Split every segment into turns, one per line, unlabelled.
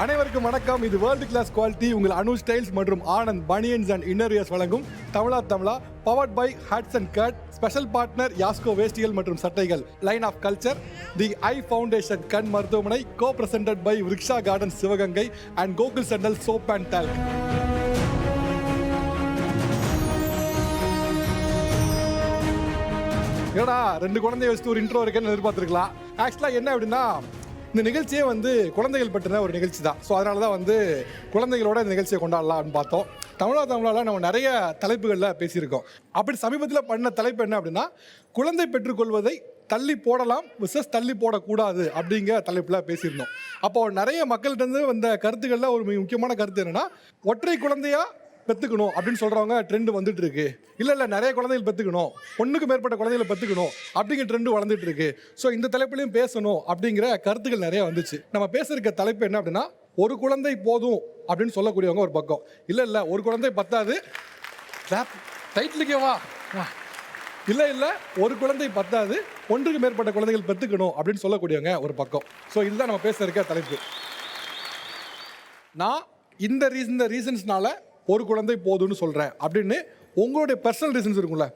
அனைவருக்கும் வணக்கம். இது வேர்ல்டு கிளாஸ் குவாலிட்டி உங்கள் அனு ஸ்டைல்ஸ் மற்றும் ஆனந்த் பனியன்ஸ் அண்ட் இன்னர்வியர்ஸ் வழங்கும் Tamizha powered by hats and cut. Special partner யாஸ்கோ வேஷ்டிகள் மற்றும் சட்டைகள், line of culture, the eye foundation கண் மருத்துவமனை, co presented by Vriksha garden Sivaganga and Gokul sandal soap and talc. ஏடா 2 குழந்தைய வச்சுட்டு ஒரு இன்ட்ரோ இருக்குன்னு எதிர்பார்த்துருக்கலாம். ஆக்சுவலாக என்ன அப்படின்னா, இந்த நிகழ்ச்சியே குழந்தைகள் பற்றின ஒரு நிகழ்ச்சி தான். ஸோ அதனால தான் குழந்தைகளோட இந்த நிகழ்ச்சியை கொண்டாடலாம் அப்படின்னு பார்த்தோம். தமிழால் நம்ம நிறைய தலைப்புகளில் பேசியிருக்கோம். அப்படி சமீபத்தில் பண்ண தலைப்பு என்ன அப்படின்னா, குழந்தை பெற்றுக்கொள்வதை தள்ளி போடலாம் விசஸ் தள்ளி போடக்கூடாது அப்படிங்கிற தலைப்பில் பேசியிருந்தோம். அப்போது நிறைய மக்கள்கிட்ட வந்த கருத்துக்களில் ஒரு முக்கியமான கருத்து என்னென்னா, ஒற்றை குழந்தையா பெற்றுக்கணும் அப்படின்னு சொல்கிறவங்க ட்ரெண்டு வந்துட்டு இருக்கு. இல்லை நிறைய குழந்தைகள் பெற்றுக்கணும், ஒன்றுக்கு மேற்பட்ட குழந்தைகளை பெற்றுக்கணும் அப்படிங்கிற ட்ரெண்டு வளர்ந்துட்டு இருக்கு. ஸோ இந்த தலைப்புலையும் பேசணும் அப்படிங்கிற கருத்துக்கள் நிறைய வந்துச்சு. நம்ம பேசுகிற தலைப்பு என்ன அப்படின்னா, ஒரு குழந்தை போதும் அப்படின்னு சொல்லக்கூடியவங்க ஒரு பக்கம், இல்லை ஒரு குழந்தை பத்தாது, டைட்டிலுக்கேவா, இல்லை ஒரு குழந்தை பத்தாது, ஒன்றுக்கு மேற்பட்ட குழந்தைகள் பெற்றுக்கணும் அப்படின்னு சொல்லக்கூடியவங்க ஒரு பக்கம். ஸோ இதுதான் நம்ம பேசுகிற தலைப்பு. நான் இந்த ரீசன்ஸ்னால ஒரு குழந்தை போதும்னு சொல்கிறேன் அப்படின்னு உங்களுடைய பர்சனல் ரீசன்ஸ் இருக்கும்ல,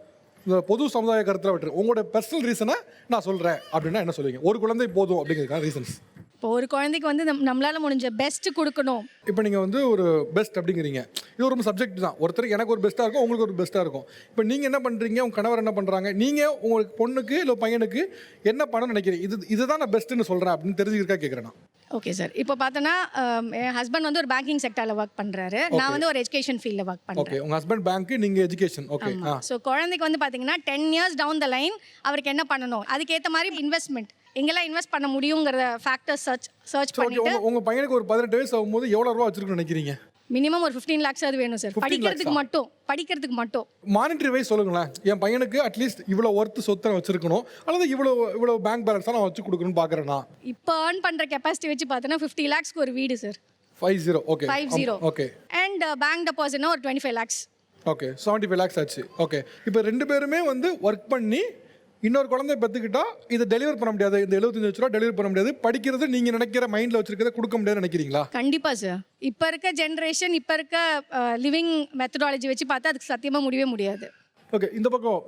இந்த பொது சமுதாய கருத்தில் விட்டு உங்களுடைய பர்சனல் ரீசனை நான் சொல்கிறேன் அப்படின்னா என்ன சொல்லுவீங்க? ஒரு குழந்தை போதும் அப்படிங்கிறதுக்கான ரீசன்ஸ்.
இப்போ ஒரு குழந்தைக்கு நம்மளால முடிஞ்ச பெஸ்ட் கொடுக்கணும்.
இப்போ நீங்கள் ஒரு பெஸ்ட் அப்படிங்கிறீங்க, இது ஒரு சப்ஜெக்ட் தான். ஒருத்தருக்கு எனக்கு ஒரு பெஸ்ட்டாக இருக்கும், உங்களுக்கு ஒரு பெஸ்ட்டாக இருக்கும். இப்போ நீங்கள் என்ன பண்ணுறீங்க, உங்கள் கணவர் என்ன பண்ணுறாங்க, நீங்கள் உங்களுக்கு பொண்ணுக்கு இல்லை பையனுக்கு என்ன பண்ணணும்னு நினைக்கிறீங்க, இதுதான் நான் பெஸ்ட்டுன்னு சொல்கிறேன் அப்படின்னு தெரிஞ்சுக்கிறக்கா கேட்குறேன் நான்.
Okay sir. இப்போ பார்த்தோன்னா என் ஹஸ்பண்ட் ஒரு பேங்கிங் செக்டரில் ஒர்க் பண்ணுறாரு, நான் ஒரு எஜுகேஷன் ஃபீல்டில் ஒர்க் பண்ணுறேன்.
ஓகே, உங்கள் ஹஸ்பண்ட் பேங்க், நீங்கள் எஜுகேஷன். ஓகே.
ஸோ குழந்தைக்கு பார்த்தீங்கன்னா 10 years டவுன் த லைன் அவருக்கு என்ன பண்ணணும், அதுக்கேற்ற மாதிரி இன்வெஸ்ட்மெண்ட் எங்கெல்லாம் இன்வெஸ்ட் பண்ண முடியுங்கிற ஃபேக்டர் சர்ச் பண்ணிட்டு.
உங்கள் பையனுக்கு ஒரு 18 வயசு ஆகும்போது எவ்வளோ ரூபா வச்சிருக்கணும்னு நினைக்கிறீங்க?
மினிமம் ஒரு 15 lakhs அது வேணும் சார், படிக்கிறதுக்கு மட்டும்.
மானிட்டரி வைஸ் சொல்லுங்களேன், என் பையனுக்கு அட்லீஸ்ட் இவ்வளோ ஒர்த்து சொத்தை வச்சிருக்கணும், அல்லது இவ்வளோ பேங்க் பேலன்ஸ் நான் வச்சு கொடுக்கணும்னு பார்க்குறேன்னா.
இப்போ ஏர்ன் பண்ணுற கெப்பாசிட்டி வச்சு பார்த்தோன்னா 50 lakhsக்கு ஒரு வீடு சார்.
50. ஓகே,
50.
ஓகே.
அண்ட் பேங்க் டெபாசிட்னா ஒரு 25 lakhs.
ஓகே, 75 lakhs ஆச்சு. ஓகே, இப்போ 2 பேருமே ஒர்க் பண்ணி இன்னொரு குழந்தை பெற்றுக்கிட்டா இதை டெலிவர் பண்ண முடியாது, இந்த 75 லட்ச ரூபா டெலிவர் பண்ண முடியாது, படிக்கிறது நீங்கள் நினைக்கிற மைண்டில் வச்சிருக்கிறத கொடுக்க முடியாதுன்னு நினைக்கிறீங்களா?
கண்டிப்பாக சார். இப்போ இருக்க ஜென்ரேஷன், இப்போ இருக்க லிவிங் மெத்தடாலஜி வச்சு பார்த்தா அதுக்கு சத்தியமாக முடியவே முடியாது.
ஓகே, இந்த பக்கம்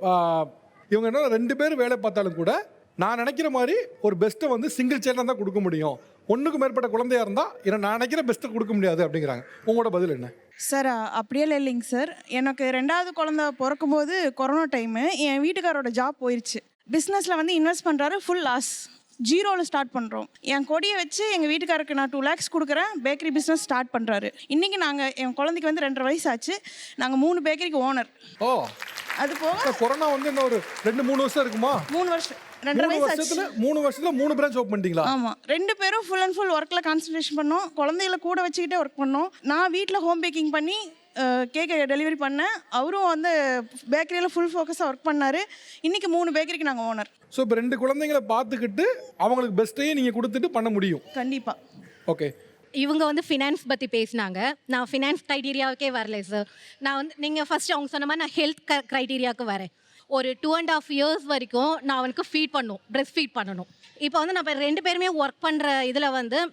இவங்க என்ன 2 பேர் வேலை பார்த்தாலும் கூட நான் நினைக்கிற மாதிரி ஒரு பெஸ்ட்டை சிங்கிள் சைல்டாக தான் கொடுக்க முடியும், ஒன்றுக்கு மேற்பட்ட குழந்தையா இருந்தால் நான் நினைக்கிற பெஸ்ட்டை கொடுக்க முடியாது அப்படிங்கிறாங்க. உங்களோட பதில் என்ன?
சார் அப்படியே இல்லைங்க சார். எனக்கு 2வது குழந்தை பிறக்கும்போது கொரோனா டைமு, என் வீட்டுக்காரோட ஜாப் போயிடுச்சு. பிஸ்னஸில் இன்வெஸ்ட் பண்ணுறாரு, ஃபுல் லாஸ், ஜீரோவில் ஸ்டார்ட் பண்ணுறோம். என் கொடியை வச்சு எங்கள் வீட்டுக்காருக்கு நான் 2 lakhs கொடுக்குறேன், பேக்கரி பிஸ்னஸ் ஸ்டார்ட் பண்ணுறாரு. இன்றைக்கி என் குழந்தைக்கு 2.5 வயசு ஆச்சு, நாங்கள் 3 பேக்கரிக்கு ஓனர்.
ஓ,
அது போக
கொரோனா இன்னும் ஒரு 2-3 வருஷம் இருக்குமா?
3 வருஷம், 2.5 வயசு ஆச்சு.
3 வருஷத்துல 3 பிரான்ச் ஓப்பன் பண்ணிட்டீங்களா?
ஆமாம், 2 பேரும் ஃபுல் அண்ட் ஃபுல் ஒர்க்கில் கான்சன்ட்ரேஷன் பண்ணோம். குழந்தைகளை கூட வச்சுக்கிட்டே ஒர்க் பண்ணோம். நான் வீட்டில் ஹோம் பேக்கிங் பண்ணி கேக்கை டெலிவரி பண்ணேன். அவரும் பேக்கரியில் ஃபுல் ஃபோக்கஸாக ஒர்க் பண்ணார். இன்றைக்கி 3 பேக்கரிக்கு நாங்கள் ஓனர்.
ஸோ இப்போ 2 குழந்தைங்களை பார்த்துக்கிட்டு அவங்களுக்கு பெஸ்ட்டையும் நீங்கள் கொடுத்துட்டு பண்ண முடியும்.
கண்டிப்பாக.
ஓகே,
இவங்க ஃபினான்ஸ் பற்றி பேசினாங்க. நான் ஃபினான்ஸ் க்ரைட்டீரியாவுக்கே வரல சார். நான் நீங்கள் ஃபஸ்ட்டு அவங்க சொன்ன மாதிரி நான் ஹெல்த் க்ரைட்டீரியாவுக்கு வரேன். ஒரு 2.5 years வரைக்கும் நான் அவனுக்கு ஃபீட் பண்ணணும், பிரெஸ்ட் ஃபீட் பண்ணணும். இப்போ நான் இப்போ 2 பேருமே ஒர்க் பண்ணுற இதில்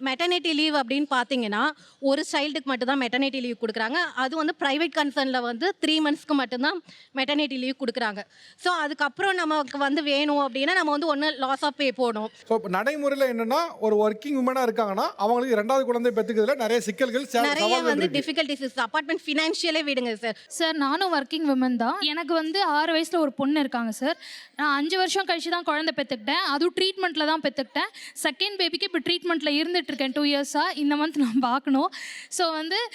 மெட்டர்னிட்டி லீவ் அப்படின்னு பார்த்தீங்கன்னா ஒரு சைல்டுக்கு மட்டும்தான் மெட்டர்னிட்டி லீவ் கொடுக்குறாங்க. அது ப்ரைவேட் கன்சர்னில் 3 monthsக்கு மட்டும்தான் மெட்டர்னிட்டி லீவ் கொடுக்குறாங்க. ஸோ அதுக்கப்புறம் நமக்கு வேணும் அப்படின்னா நம்ம ஒன்று லாஸ் ஆஃப் பே போடணும்.
ஸோ இப்போ நடைமுறையில் என்னென்னா, ஒரு ஒர்க்கிங் உமனாக இருக்காங்கன்னா அவங்களுக்கு 2வது குழந்தை பெற்றுக்கிறதுல நிறைய சிக்கல்கள்,
நிறைய டிஃபிகல்ட்டிஸ், அப்பார்ட்மெண்ட் ஃபினான்ஷியலே விடுங்க சார்.
சார் நானும் ஒர்க்கிங் விமன் தான். எனக்கு 6 வயசில் ஒரு பொண்ணு இருக்காங்க சார். நான் 5 வருஷம் கழிச்சு தான் குழந்தை பெற்றுக்கிட்டேன். அதுவும் ட்ரீட்மெண்ட்டில் தான் பெற்றுக்கிட்டேன். செகண்ட் பேபிக்கு இப்போ ட்ரீட்மெண்ட்டில் இருந்துகிட்ருக்கேன் 2 years-ஆக. இந்த மந்த் நான் பார்க்கணும். ஸோ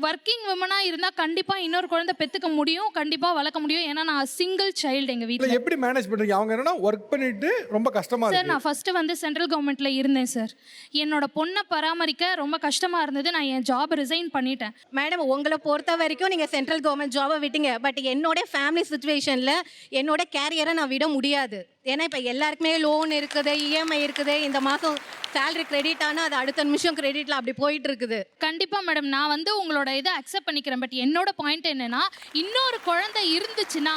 ஒர்க்கிங் விமனாக இருந்தால் கண்டிப்பாக இன்னொரு குழந்தை பெற்றுக்க முடியும், கண்டிப்பாக வளர்க்க முடியும். ஏன்னா நான் சிங்கிள் சைல்டு எங்கள் வீட்டில்.
எப்படி மேனேஜ் பண்ணுறீங்க? அவங்க என்னன்னா ஒர்க் பண்ணிட்டு ரொம்ப கஷ்டமாக
சார். நான் ஃபஸ்ட்டு சென்ட்ரல் கவர்மெண்ட்டில் இருந்தேன் சார். என்னோட பொண்ணை பராமரிக்க ரொம்ப கஷ்டமாக இருந்தது. நான் என் ஜாப் ரிசைன் பண்ணிட்டேன்.
மேடம், உங்களை பொறுத்த வரைக்கும் நீங்கள் சென்ட்ரல் கவர்மெண்ட் ஜாபை விட்டீங்க. பட் என்னோட ஃபேமிலி சுச்சுவேஷனில் என்னோட கேரியரை நான் விட முடியாது. ஏன்னா இப்போ எல்லாருக்குமே லோன் இருக்குது, இஎம்ஐ இருக்குது. இந்த மாதம் சேலரி கிரெடிட் ஆனால் அது அடுத்த நிமிஷம் கிரெடிட்டில் அப்படி போயிட்டு இருக்குது.
கண்டிப்பாக மேடம், நான் உங்களோட இதை அக்செப்ட் பண்ணிக்கிறேன். பட் என்னோட பாயிண்ட் என்னென்னா, இன்னொரு குழந்தை இருந்துச்சுன்னா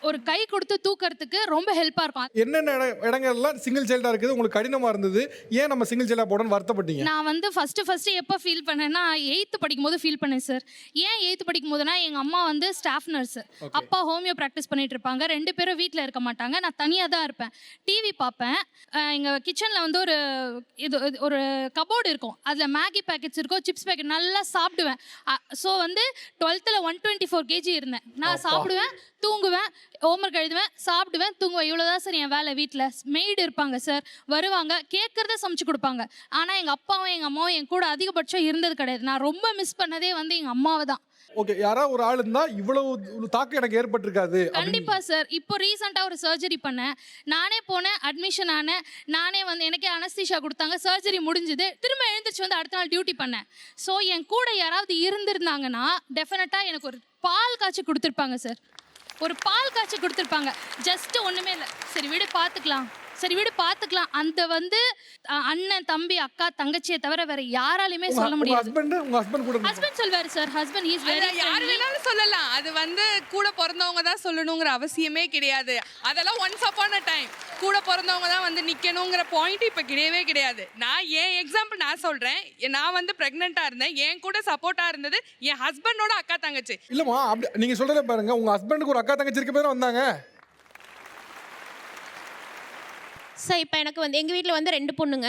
ஒரு கை கொடுத்து தூக்கறதுக்கு ரொம்ப ஹெல்ப்பாக இருக்கும்.
என்னென்ன இடங்கள்லாம் சிங்கிள் சைல்டா இருக்குது உங்களுக்கு கடினமா இருந்தது, ஏன் நம்ம சிங்கிள் சைல்டா போடணும்னு வருத்தப்பட்டீங்க?
நான் வந்து ஃபஸ்ட்டு எப்போ ஃபீல் பண்ணேன்னா 8th படிக்கும் போது ஃபீல் பண்ணேன் சார். ஏன் 8th படிக்கும் போதுனா எங்கள் அம்மா வந்து ஸ்டாஃப் நர்ஸ், அப்பா ஹோமியோ ப்ராக்டிஸ் பண்ணிட்டு இருப்பாங்க, 2 பேரும் வீட்டில் இருக்க மாட்டாங்க, நான் தனியாக தான் இருப்பேன். டிவி பார்ப்பேன். எங்கள் கிச்சனில் வந்து ஒரு கபோர்டு இருக்கும், அதில் மேகி பேக்கெட்ஸ் இருக்கும், சிப்ஸ் பேக்கெட் நல்லா சாப்பிடுவேன். ஸோ வந்து 12th 124 kg இருந்தேன். நான் சாப்பிடுவேன், தூங்குவேன், ஹோம்ஒர்க் எழுதுவேன், சாப்பிடுவேன், தூங்குவேன். இவ்வளோதான் சார் என் வேலை. வீட்டில் மெய்டு இருப்பாங்க சார், வருவாங்க, கேட்குறத சமைச்சு கொடுப்பாங்க. ஆனால் எங்கள் அப்பாவும் எங்கள் அம்மாவும் என் கூட அதிகபட்சம் இருந்தது கிடையாது. நான் ரொம்ப மிஸ் பண்ணதே வந்து எங்கள் அம்மாவை தான்.
ஓகே, யாராவது ஒரு ஆள் இருந்தா இவ்வளவு தாக்கம் எனக்கு ஏற்பட்டிருக்காது.
கண்டிப்பா சார். இப்போ ரீசெண்டாக ஒரு சர்ஜரி பண்ணேன், நானே போனேன், அட்மிஷன் ஆனேன், நானே வந்து எனக்கே அனஸ்தீஷா கொடுத்தாங்க, சர்ஜரி முடிஞ்சுது, திரும்ப எழுந்திரிச்சு வந்து அடுத்த நாள் டியூட்டி பண்ணேன். ஸோ என் கூட யாராவது இருந்திருந்தாங்கன்னா டெஃபினட்டாக எனக்கு ஒரு பால் காய்ச்சி கொடுத்துருப்பாங்க சார். ஒரு பால் காய்ச்சி கொடுத்துருப்பாங்க. ஜஸ்ட் ஒன்றுமே இல்லை, சரி வீடு பார்த்துக்கலாம். அந்த வந்து அண்ணன், தம்பி, அக்கா, தங்கச்சியை தவிர வேற யாராலையுமே சொல்ல முடியாது.
உங்க ஹஸ்பண்ட் கூட
ஹஸ்பண்ட் சொல்வாரு சார். ஹஸ்பண்ட் இஸ் வெரி
யார் வேணாலும் சொல்லலாம். அது வந்து கூட பிறந்தவங்க தான் சொல்லணுங்கிற அவசியமே கிடையாது. அதெல்லாம் ஒன்ஸ் அப்பான் அ டைம் கூட பிறந்தவங்க தான் வந்து நிற்கணுங்கிற பாயிண்ட் இப்போ கிடையவே கிடையாது. நான் என் எக்ஸாம்பிள் நான் சொல்கிறேன். நான் வந்து ப்ரெக்னெண்ட்டாக இருந்தேன், என் கூட சப்போர்ட்டாக இருந்தது என் ஹஸ்பண்டோட அக்கா தங்கச்சி.
இல்லம்மா, அப்படி நீங்க சொல்றத பாருங்க, உங்க ஹஸ்பண்டுக்கு ஒரு அக்கா தங்கச்சி இருக்க பேர் வந்தாங்க.
சார் இப்போ எனக்கு வந்து எங்கள் வீட்டில் வந்து 2 பொண்ணுங்க.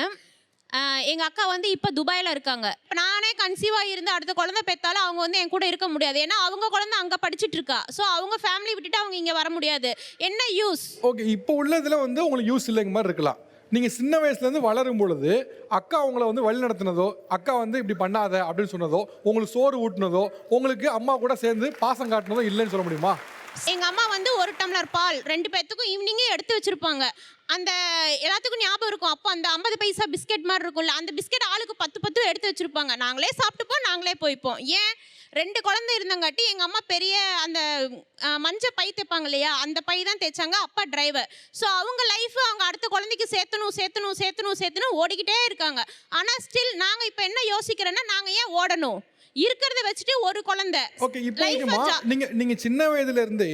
எங்கள் அக்கா வந்து இப்போ துபாயில் இருக்காங்க. இப்போ நானே கன்சீவாக இருந்து அடுத்த குழந்தை பெற்றாலும் அவங்க வந்து என் கூட இருக்க முடியாது. ஏன்னா அவங்க குழந்தை அங்கே படிச்சுட்டு இருக்கா. ஸோ அவங்க ஃபேமிலி விட்டுட்டு அவங்க இங்கே வர முடியாது. என்ன யூஸ்?
ஓகே, இப்போ உள்ளதுல வந்து உங்களுக்கு யூஸ் இல்லைங்க மாதிரி இருக்கலாம். நீங்க சின்ன வயசுல இருந்து வளரும் பொழுது அக்கா உங்களை வந்து வழி நடத்தினதோ, அக்கா வந்து இப்படி பண்ணாத அப்படின்னு சொன்னதோ, உங்களுக்கு சோறு ஊட்டினதோ, உங்களுக்கு அம்மா கூட சேர்ந்து பாசம் காட்டினதோ இல்லைன்னு சொல்ல முடியுமா?
எங்கள் அம்மா வந்து 1 டம்ளர் பால் 2 பேர்த்துக்கும் ஈவினிங்கே எடுத்து வச்சுருப்பாங்க. அந்த எல்லாத்துக்கும் ஞாபகம் இருக்கும். அப்போ அந்த 50 பைசா பிஸ்கெட் மாதிரி இருக்கும்ல, அந்த பிஸ்கெட் ஆளுக்கு 10 எடுத்து வச்சுருப்பாங்க. நாங்களே சாப்பிட்டுப்போம், நாங்களே போய்ப்போம். ஏன் 2 குழந்தை இருந்தங்காட்டி எங்கள் அம்மா பெரிய அந்த மஞ்சள் பை தைப்பாங்க இல்லையா, அந்த பை தான் தைச்சாங்க. அப்பா டிரைவர். ஸோ அவங்க லைஃப் அவங்க அடுத்த குழந்தைக்கு சேர்த்தணும் ஓடிக்கிட்டே இருக்காங்க. ஆனால் ஸ்டில் நாங்கள் இப்போ என்ன யோசிக்கிறோன்னா, நாங்கள் ஏன் ஓடணும்? இருக்கிறத வச்சுட்டு ஒரு குழந்தை.
ஓகே, இப்போ நீங்க சின்ன வயதுல இருந்தே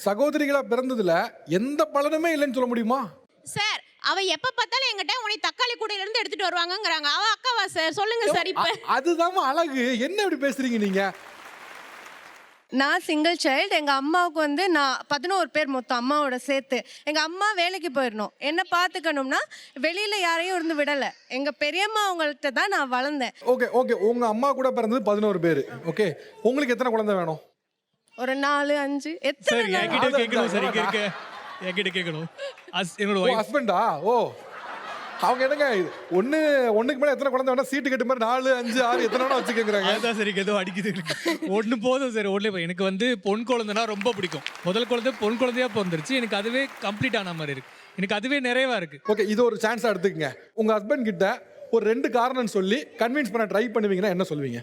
சகோதரிகளா பிறந்ததுல எந்த பலனுமே இல்லைன்னு சொல்ல முடியுமா?
சார் அவ எப்ப பார்த்தாலும் எங்கிட்ட உன்னை தக்காளி கூடையில இருந்து எடுத்துட்டு வருவாங்கங்கறாங்க. அவ அக்காவா சார்? சொல்லுங்க சார். இப்ப
அதுதான் அழகு. என்ன இப்படி பேசுறீங்க நீங்க?
நான் சிங்கிள் சைல்டு. எங்கள் அம்மாவுக்கு வந்து நான் 11 பேர் மொத்தம் அம்மாவோட சேர்த்து. எங்கள் அம்மா வேலைக்கு போயிடணும், என்ன பார்த்துக்கணும்னா வெளியில் யாரையும் இருந்து விடலை. எங்கள் பெரியம்மா அவங்கள்ட்ட தான் நான் வளர்ந்தேன்.
ஓகே, உங்கள் அம்மா கூட பிறந்தது 11 பேர். ஓகே, உங்களுக்கு எத்தனை குழந்தை வேணும்?
ஒரு 4 5 எத்தனை?
என்கிட்ட கேட்கணும். என்னோட
ஹஸ்பண்டா? ஓ, அவங்க என்னங்க ஒண்ணுக்கு மேல எத்தனை குழந்தை வேணா சீட்டு கட்டு மாதிரி 4 5 6 எத்தனை வேணா வச்சுக்கேங்கிறாங்க.
அதுதான் சரி, ஏதோ அடிக்குது. ஒன்று போதும் சார். எனக்கு வந்து பொன் குழந்தைனா ரொம்ப பிடிக்கும். முதல் குழந்தை பொன் குழந்தையா பிறந்துருச்சு. எனக்கு அதுவே கம்ப்ளீட் ஆன மாதிரி இருக்கு. எனக்கு அதுவே நிறைவா இருக்கு.
ஓகே, இது ஒரு சான்ஸா எடுத்துக்கங்க. உங்க ஹஸ்பண்ட் கிட்ட ஒரு 2 காரணம் சொல்லி கன்வின்ஸ் பண்ண ட்ரை பண்ணுவீங்கன்னா என்ன சொல்வீங்க?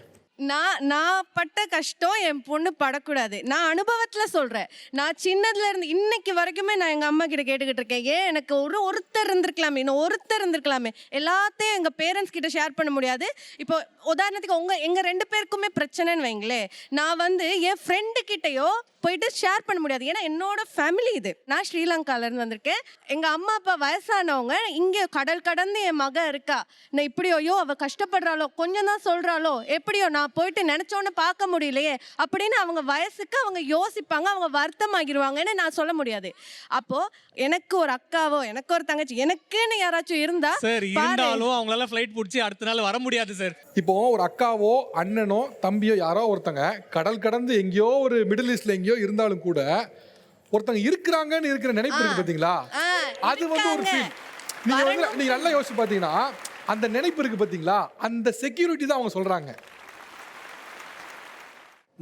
நான் பட்ட கஷ்டம் என் பொண்ணு படக்கூடாது. நான் அனுபவத்தில் சொல்கிறேன். நான் சின்னதுல இருந்து இன்னைக்கு வரைக்குமே நான் எங்கள் அம்மா கிட்ட கேட்டுக்கிட்டு இருக்கேன், ஏன் எனக்கு ஒருத்தர் இருந்திருக்கலாமே. எல்லாத்தையும் எங்கள் பேரண்ட்ஸ் கிட்ட ஷேர் பண்ண முடியாது. இப்போ உதாரணத்துக்கு எங்கள் 2 பேருக்குமே பிரச்சனைன்னு வைங்களேன், நான் வந்து என் ஃப்ரெண்டு கிட்டேயோ போயிட்டு ஷேர் பண்ண முடியாது. ஏன்னா என்னோட ஃபேமிலி இது. நான் ஸ்ரீலங்காலேருந்து வந்திருக்கேன். எங்கள் அம்மா அப்பா வயசானவங்க, இங்கே கடல் கடந்து என் மக இருக்கா, நான் இப்படியோ அவள் கஷ்டப்படுறாளோ, கொஞ்சம் தான் சொல்கிறாளோ, எப்படியோ நான் போயிட்டு நினச்சோன்னு பார்க்க முடியலையே அப்படின்னு அவங்க வயசுக்கு அவங்க யோசிப்பாங்க, அவங்க வருத்தமாகிடுவாங்கன்னு நான் சொல்ல முடியாது. அப்போது எனக்கு ஒரு அக்காவோ எனக்கு ஒரு தங்கச்சி எனக்குன்னு யாராச்சும் இருந்தா
சார், இருந்தாலும் அவங்களால ஃப்ளைட் பிடிச்சி அடுத்த நாள் வர முடியாது சார்.
இப்போ ஒரு அக்காவோ அண்ணனோ தம்பியோ யாரோ ஒருத்தங்க கடல் கடந்து எங்கேயோ ஒரு மிடில் ஈஸ்ட்ல எங்கேயோ இருந்தாலும் கூட ஒருத்தங்க இருக்கிறாங்கன்னு இருக்கிற நினைப்பு இருக்கு பாத்தீங்களா, அது வந்து ஒரு ஃபீல். நீங்க நல்லா யோசிச்சு பாத்தீங்கன்னா அந்த நினைப்பு இருக்கு பாத்தீங்களா, அந்த செக்யூரிட்டி தான் அவங்க சொல்றாங்க.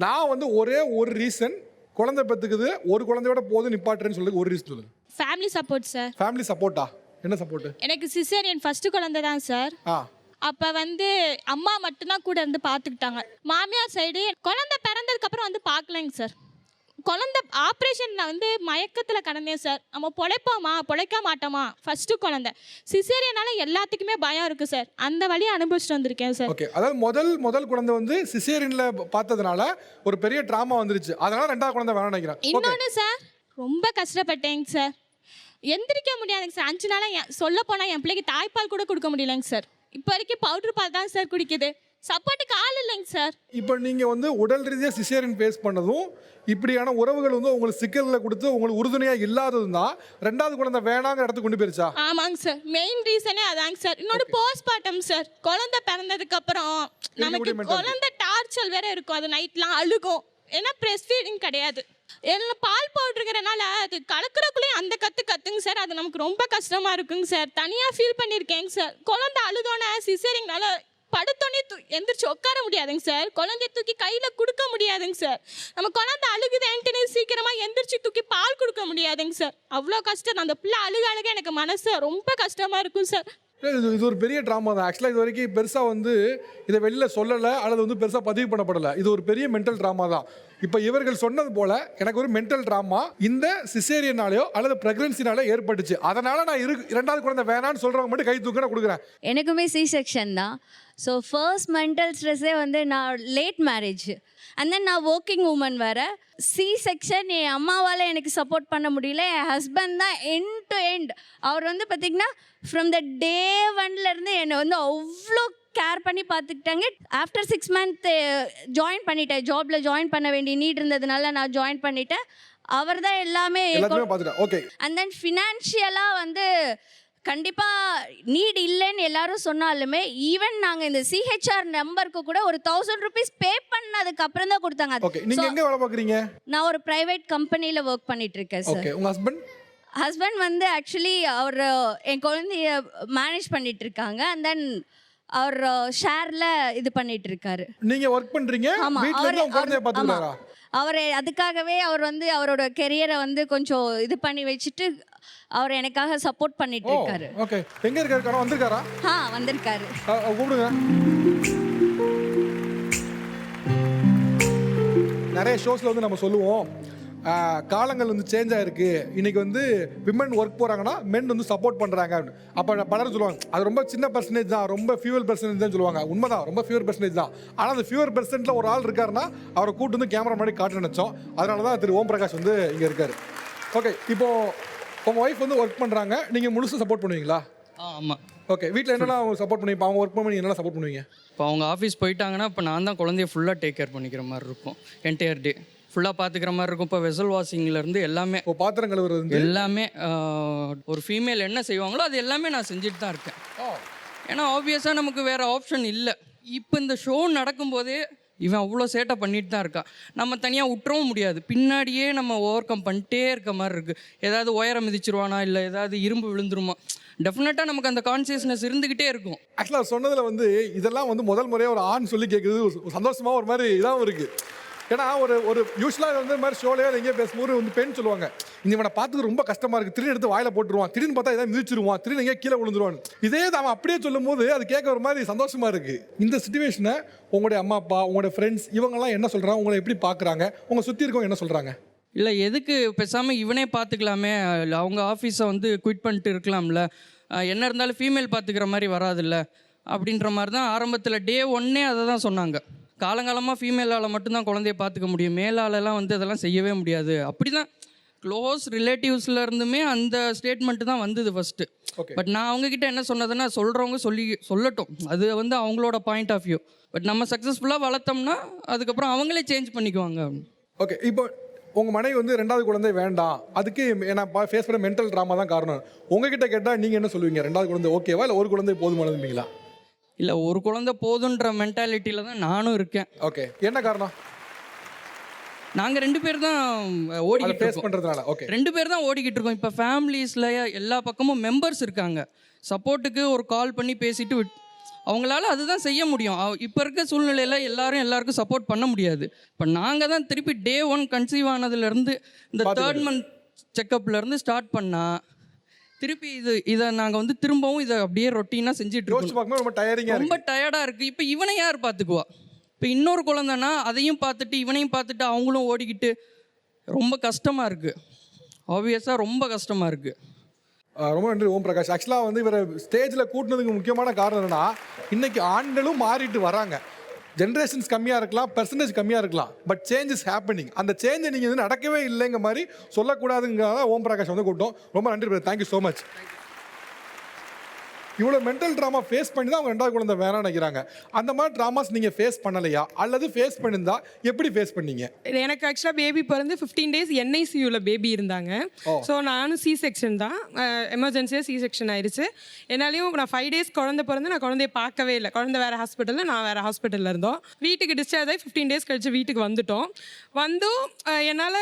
நான் வந்து ஒரே ஒரு ரீசன் குழந்தை பெற்றுக்குது, ஒரு குழந்தையோட போதும் நிப்பாட்டுறேன்னு சொல்லி ஒரு ரீசன் சொல்லுங்க.
Family support sir.
ஃபேமிலி சப்போர்ட்டா? என்ன சப்போர்ட்?
எனக்கு சிசேரியன் ஃபர்ஸ்ட் குழந்தை தான் சார். அப்போ வந்து அம்மா மட்டும்தான் கூட இருந்து பார்த்துக்கிட்டாங்க. மாமியார் சைடு குழந்தை பிறந்ததுக்கப்புறம் வந்து பார்க்கலைங்க சார். குழந்தை ஆப்ரேஷனில் வந்து மயக்கத்தில் கடந்தேன் சார். நம்ம பொழைப்போமா பொழைக்க மாட்டோமா. ஃபர்ஸ்ட்டு குழந்தை சிசேரியனால எல்லாத்துக்குமே பயம் இருக்குது சார். அந்த வழியை அனுபவிச்சுட்டு வந்திருக்கேன் சார்.
ஓகே, அதாவது முதல் குழந்தை வந்து சிசேரியனில் பார்த்ததுனால ஒரு பெரிய ட்ராமா வந்துருச்சு, அதனால 2வது குழந்தை வேணும்னு நினைக்கிறேன்.
இன்னொன்று சார், ரொம்ப கஷ்டப்பட்டேங்க சார். எந்திரிக்க முடியாதுங்க சார். 5 நாளாக சொல்ல போனால் என் பிள்ளைக்கு தாய்ப்பால் கூட கொடுக்க முடியலைங்க சார். இப்போ வரைக்கும் பவுட்ரு பால் தான் சார் குடிக்குது. சப்போர்ட்டுக்கு ஆள் இல்லைங்க சார்.
இப்போ நீங்கள் வந்து உடல் ரீதியாக சிசேரியன் ஃபேஸ் பண்ணதும் இப்படியான உறவுகள் வந்து உங்களுக்கு சிக்கல்களை கொடுத்து உங்களுக்கு உறுதுணையாக இல்லாததும் தான் ரெண்டாவது குழந்தை வேணாங்கிற இடத்துக்கு கொண்டு போயிருச்சா?
ஆமாங்க சார், மெயின் ரீசனே அதாங்க சார். இன்னொரு போஸ்ட்மார்ட்டம் சார். குழந்தை பிறந்ததுக்கு அப்புறம் நமக்கு குழந்தை டார்ச்சல் வேற இருக்கும். அது நைட்லாம் அழுகும். ஏன்னா பிரஸ்ட் ஃபீடிங் கிடையாது. எல்லாம் பால் பவுட்ருங்கிறனால அது கலக்கிறக்குள்ளேயும் அந்த கத்துங்க சார். அது நமக்கு ரொம்ப கஷ்டமாக இருக்குங்க சார். தனியாக ஃபீல் பண்ணியிருக்கேங்க சார். குழந்தை அழுதோன்னே சிசேரிங்னால படுத்தோன்னே எந்திரிச்சு உட்கார முடியாதுங்க சார். குழந்தைய தூக்கி கையில் கொடுக்க முடியாதுங்க சார். நம்ம குழந்தை அழுகுதேன்ட்டு சீக்கிரமாக எந்திரிச்சு தூக்கி பால் கொடுக்க முடியாதுங்க சார். அவ்வளோ கஷ்டம். அந்த பிள்ளை அழுக எனக்கு மனசு ரொம்ப கஷ்டமாக இருக்கும் சார்.
இது ஒரு பெரிய ட்ராமா தான். ஆக்சுவலாக இது வரைக்கும் பெருசாக வந்து இதை வெளியில் சொல்லலை அல்லது வந்து பெருசாக பதிவு பண்ணப்படலை. இது ஒரு பெரிய மென்டல் ட்ராமா தான். இப்போ இவர்கள் சொன்னது போல் எனக்கு ஒரு மென்டல் ட்ராமா இந்த சிசேரியனாலேயோ அல்லது ப்ரெக்னன்சினாலே ஏற்பட்டுச்சு. அதனால் நான் இரண்டாவது குழந்தை வேணான்னு சொல்கிறவங்க மட்டும் கை தூக்க நான் கொடுக்குறேன்.
எனக்குமே சி செக்ஷன் தான். ஸோ ஃபர்ஸ்ட் மென்டல் ஸ்ட்ரெஸ்ஸே வந்து நான் லேட் மேரேஜ் அண்ட் தென் நான் ஒர்க்கிங் உமன் வேறு. சி செக்ஷன் என் அம்மாவால் எனக்கு சப்போர்ட் பண்ண முடியல. என் ஹஸ்பண்ட் தான் எண்ட் டு எண்ட். அவர் வந்து பார்த்திங்கன்னா ஃப்ரம் த டே ஒன்லேருந்து என்னை வந்து அவ்வளோ கேர் பண்ணி பார்த்துக்கிட்டாங்க. ஆஃப்டர் 6 months ஜாயின் பண்ணிட்டேன். ஜாபில் ஜாயின் பண்ண வேண்டிய நீட் இருந்ததுனால நான் ஜாயின் பண்ணிட்டேன். அவர் தான் எல்லாமே. அண்ட் தென் ஃபினான்ஷியலாக வந்து கண்டிப்பாக நீட் இல்லைன்னு எல்லாரும் சொன்னாலுமே ஈவன் நாங்கள் இந்த சிஹெச்ஆர் நம்பருக்கு கூட ஒரு 1000 rupees பே பண்ணதுக்கு அப்புறம் தான் கொடுத்தாங்க.
நீங்கள் எங்கே வேலை பார்க்குறீங்க?
நான் ஒரு ப்ரைவேட் கம்பெனியில் ஒர்க் பண்ணிட்டு இருக்கேன் சார்.
உங்கள்
ஹஸ்பண்ட் வந்து ஆக்சுவலி அவர் என் குழந்தைய மேனேஜ் பண்ணிட்டு இருக்காங்க. அண்ட் தென் அவர் ஷேர்ல இது பண்ணிட்டு இருக்காரு.
நீங்க ஒர்க் பண்றீங்க, வீட்ல இருந்து உங்க குழந்தைய பாத்துக்கறாரா?
அவர் அதுக்காகவே அவர் வந்து அவரோட கெரியரை வந்து கொஞ்சம் இது பண்ணி வச்சுட்டு அவர் எனக்காக சப்போர்ட் பண்ணிட்டு இருக்காரு.
ஓகே, எங்க இருக்காரு? வந்திருக்காரா?
வந்திருக்காரு.
கூப்பிடுங்க. நிறைய ஷோஸ்ல வந்து நம்ம சொல்லுவோம் காலங்கள் வந்து சேஞ்ச் ஆயிருக்கு. இன்னைக்கு வந்து விமன் ஒர்க் போறாங்கன்னா மென் வந்து சப்போர்ட் பண்றாங்க. அப்போ பலரும் சொல்லுவாங்க அது ரொம்ப சின்ன பர்சன்டேஜ் தான், ரொம்ப ஃபியூவல் பர்சன்டேஜ் தான் சொல்லுவாங்க. உண்மைதான், ரொம்ப ஃபியூவர் பர்சன்டேஜ் தான். ஆனால் அந்த ஃபியூவர் பர்சன்ட்ல ஒரு ஆள் இருக்காருன்னா அவரை கூட்டு வந்து கேமரா முன்னாடி காட்ட நினைச்சோம். அதனால தான் திரு ஓம் பிரகாஷ் வந்து இங்கே இருக்காரு. ஓகே, இப்போ உங்கள் ஒய்ஃப் வந்து ஒர்க் பண்ணுறாங்க, நீங்கள் முழுசாக சப்போர்ட் பண்ணுவீங்களா?
ஆமாம்.
ஓகே, வீட்டில் என்னென்ன சப்போர்ட் பண்ணுவீங்க? அவங்க ஒர்க் பண்ணி என்னென்ன சப்போர்ட் பண்ணுவீங்க?
இப்போ அவங்க ஆஃபீஸ் போயிட்டாங்கன்னா இப்போ நான் தான் குழந்தைய ஃபுல்லாக டேக் கேர் பண்ணிக்கிற மாதிரி இருக்கும். என்டையர் டே ஃபுல்லாக பார்த்துக்கிற மாதிரி இருக்கும். இப்போ வெசல் வாஷிங்லேருந்து எல்லாமே,
இப்போ பாத்திரம் கழுவுறது
எல்லாமே ஒரு ஃபீமேல் என்ன செய்வாங்களோ அது எல்லாமே நான் செஞ்சுட்டு தான் இருக்கேன். ஏன்னா ஆப்வியஸாக நமக்கு வேறு ஆப்ஷன் இல்லை. இப்போ இந்த ஷோ நடக்கும்போதே இவன் அவ்வளோ சேட்டை பண்ணிட்டு தான் இருக்கான். நம்ம தனியாக விட்டுறவும் முடியாது. பின்னாடியே நம்ம ஓவர் கம் பண்ணிட்டே இருக்க மாதிரி இருக்குது. ஏதாவது உயரம் மிதிச்சிருவானா, இல்லை ஏதாவது இரும்பு விழுந்துருமா, டெஃபினட்டாக நமக்கு அந்த கான்சியஸ்னஸ் இருந்துக்கிட்டே இருக்கும்.
ஆக்சுவலாக சொன்னதில் வந்து இதெல்லாம் வந்து முதல் முறையாக ஒரு ஆண் சொல்லி கேட்குறது ஒரு சந்தோஷமாக ஒரு மாதிரி இதாகவும் இருக்குது. ஏன்னா ஒரு யூஸ்வலாக வந்து மாதிரி ஷோலையோ எங்கேயோ பேசும்போது வந்து பெண் சொல்லுவாங்க இவனை பார்த்துக்கு ரொம்ப கஷ்டமாக இருக்குது, திடீர்னு எடுத்து வாயில் போட்டுருவான், திடீர்னு பார்த்தா ஏதாவது மிதிச்சிருவான், திடீர்னு எங்கேயோ கீழே விழுந்துருவான். இதே அவன் அப்படியே சொல்லும் போது அது கேட்க ஒரு மாதிரி சந்தோஷமாக இருக்குது. இந்த சுச்சுவேஷனை உங்களுடைய அம்மா அப்பா, உங்களுடைய ஃப்ரெண்ட்ஸ் இவங்கெல்லாம் என்ன சொல்கிறாங்க, உங்களை எப்படி பார்க்குறாங்க, உங்கள் சுற்றி இருக்கவங்க என்ன சொல்கிறாங்க?
இல்லை, எதுக்கு பேசாமல் இவனே பார்த்துக்கலாமே, அவங்க ஆஃபீஸை வந்து குவிட் பண்ணிட்டு இருக்கலாம்ல, என்ன இருந்தாலும் ஃபீமேல் பார்த்துக்கிற மாதிரி வராதில்ல அப்படின்ற மாதிரி தான் ஆரம்பத்தில் டே ஒன்னே அதை தான் சொன்னாங்க. காலங்காலமாக ஃபீமேலால் மட்டும்தான் குழந்தைய பார்த்துக்க முடியும், மேலாலெல்லாம் வந்து அதெல்லாம் செய்யவே முடியாது. அப்படி தான் க்ளோஸ் ரிலேட்டிவ்ஸில் இருந்துமே அந்த ஸ்டேட்மெண்ட்டு தான் வந்தது ஃபஸ்ட்டு. பட் நான் அவங்கக்கிட்ட என்ன சொன்னதுன்னா, சொல்கிறவங்க சொல்லட்டும், அது வந்து அவங்களோட பாயிண்ட் ஆஃப் வியூ. பட் நம்ம சக்ஸஸ்ஃபுல்லாக வளர்த்தோம்னா அதுக்கப்புறம் அவங்களே சேஞ்ச் பண்ணிக்குவாங்க.
ஓகே, இப்போ உங்கள் மனைவி வந்து ரெண்டாவது குழந்தை வேண்டாம், அதுக்கு நான் ஃபேஸ் பண்ண மென்டல் ட்ராமா தான் காரணம். உங்ககிட்ட கேட்டால் நீங்கள் என்ன சொல்லுவீங்க? ரெண்டாவது குழந்தை ஓகேவா, இல்லை ஒரு குழந்தை போதுமானதுங்களா?
இல்லை, ஒரு குழந்தை போதுன்ற மென்டாலிட்டியில் தான் நானும் இருக்கேன்.
ஓகே, என்ன காரணம்?
நாங்கள் 2 பேர் தான் ஓடிக்கிட்டு
ஃபேஸ் பண்ணுறதுனால. ஓகே,
2 பேர் தான் ஓடிக்கிட்டு இருக்கோம். இப்போ ஃபேமிலிஸில் எல்லா பக்கமும் மெம்பர்ஸ் இருக்காங்க. சப்போர்ட்டுக்கு ஒரு கால் பண்ணி பேசிட்டு அவங்களால அதுதான் செய்ய முடியும். இப்போ இருக்க சூழ்நிலையில் எல்லாருக்கும் சப்போர்ட் பண்ண முடியாது. இப்போ நாங்கள் தான் திருப்பி டே 1 கன்சீவ் ஆனதுலேருந்து இந்த 3rd month செக்கப்லேருந்து ஸ்டார்ட் பண்ணால் திருப்பி இதை நாங்கள் வந்து திரும்பவும் இதை அப்படியே ரொட்டீனாக செஞ்சுட்டு இருக்கோம். ரொம்ப டயர்டாக இருக்குது. இப்போ இவனை யார் பார்த்துக்குவா? இப்போ இன்னொரு குழந்தைன்னா அதையும் பார்த்துட்டு இவனையும் பார்த்துட்டு அவங்களும் ஓடிக்கிட்டு ரொம்ப கஷ்டமாக இருக்குது. ஆப்வியஸாக ரொம்ப கஷ்டமாக இருக்குது.
ரொம்ப நன்றி ஓம் பிரகாஷ். ஆக்சுவலாக வந்து இவரை ஸ்டேஜில் கூட்டினதுக்கு முக்கியமான காரணம் என்னன்னா, இன்றைக்கி ஆண்களும் மாறிட்டு வராங்க. ஜென்ரேஷன்ஸ் கம்மியாக இருக்கலாம், பெர்சன்டேஜ் கம்மியாக இருக்கலாம், பட் சேஞ்ச் இஸ் ஹேப்பனிங். அந்த சேஞ்சை நீங்கள் வந்து நடக்கவே இல்லைங்க மாதிரி சொல்லக்கூடாதுங்கிறத ஓம் பிரகாஷ் வந்து கூட்டம். ரொம்ப நன்றி பிரதர், தேங்க்யூ ஸோ மச். இவ்வளோ மென்டல் ட்ராமா ஃபேஸ் பண்ணி தான் அவங்க ரெண்டாவது குழந்தை வேணாம்னு நினைக்கிறாங்க. அந்த மாதிரி ட்ராமாஸ் நீங்கள் ஃபேஸ் பண்ணலையா, அல்லது ஃபேஸ் பண்ணியிருந்தா எப்படி ஃபேஸ் பண்ணீங்க?
எனக்கு ஆக்சுவலாக பேபி பிறந்து 15 days என்ஐசியூவில் பேபி இருந்தாங்க. ஸோ நானும் சி செக்ஷன் தான், எமர்ஜென்சியாக சி செக்ஷன் ஆயிடுச்சு. என்னாலையும் நான் 5 days குழந்தை பிறந்து நான் குழந்தைய பார்க்கவே இல்லை. குழந்தை வேறு ஹாஸ்பிட்டலில், நான் வேறு ஹாஸ்பிட்டலில் இருந்தோம். வீட்டுக்கு டிஸ்சார்ஜ் ஆகி 15 days கழிச்சு வீட்டுக்கு வந்துட்டோம். என்னால்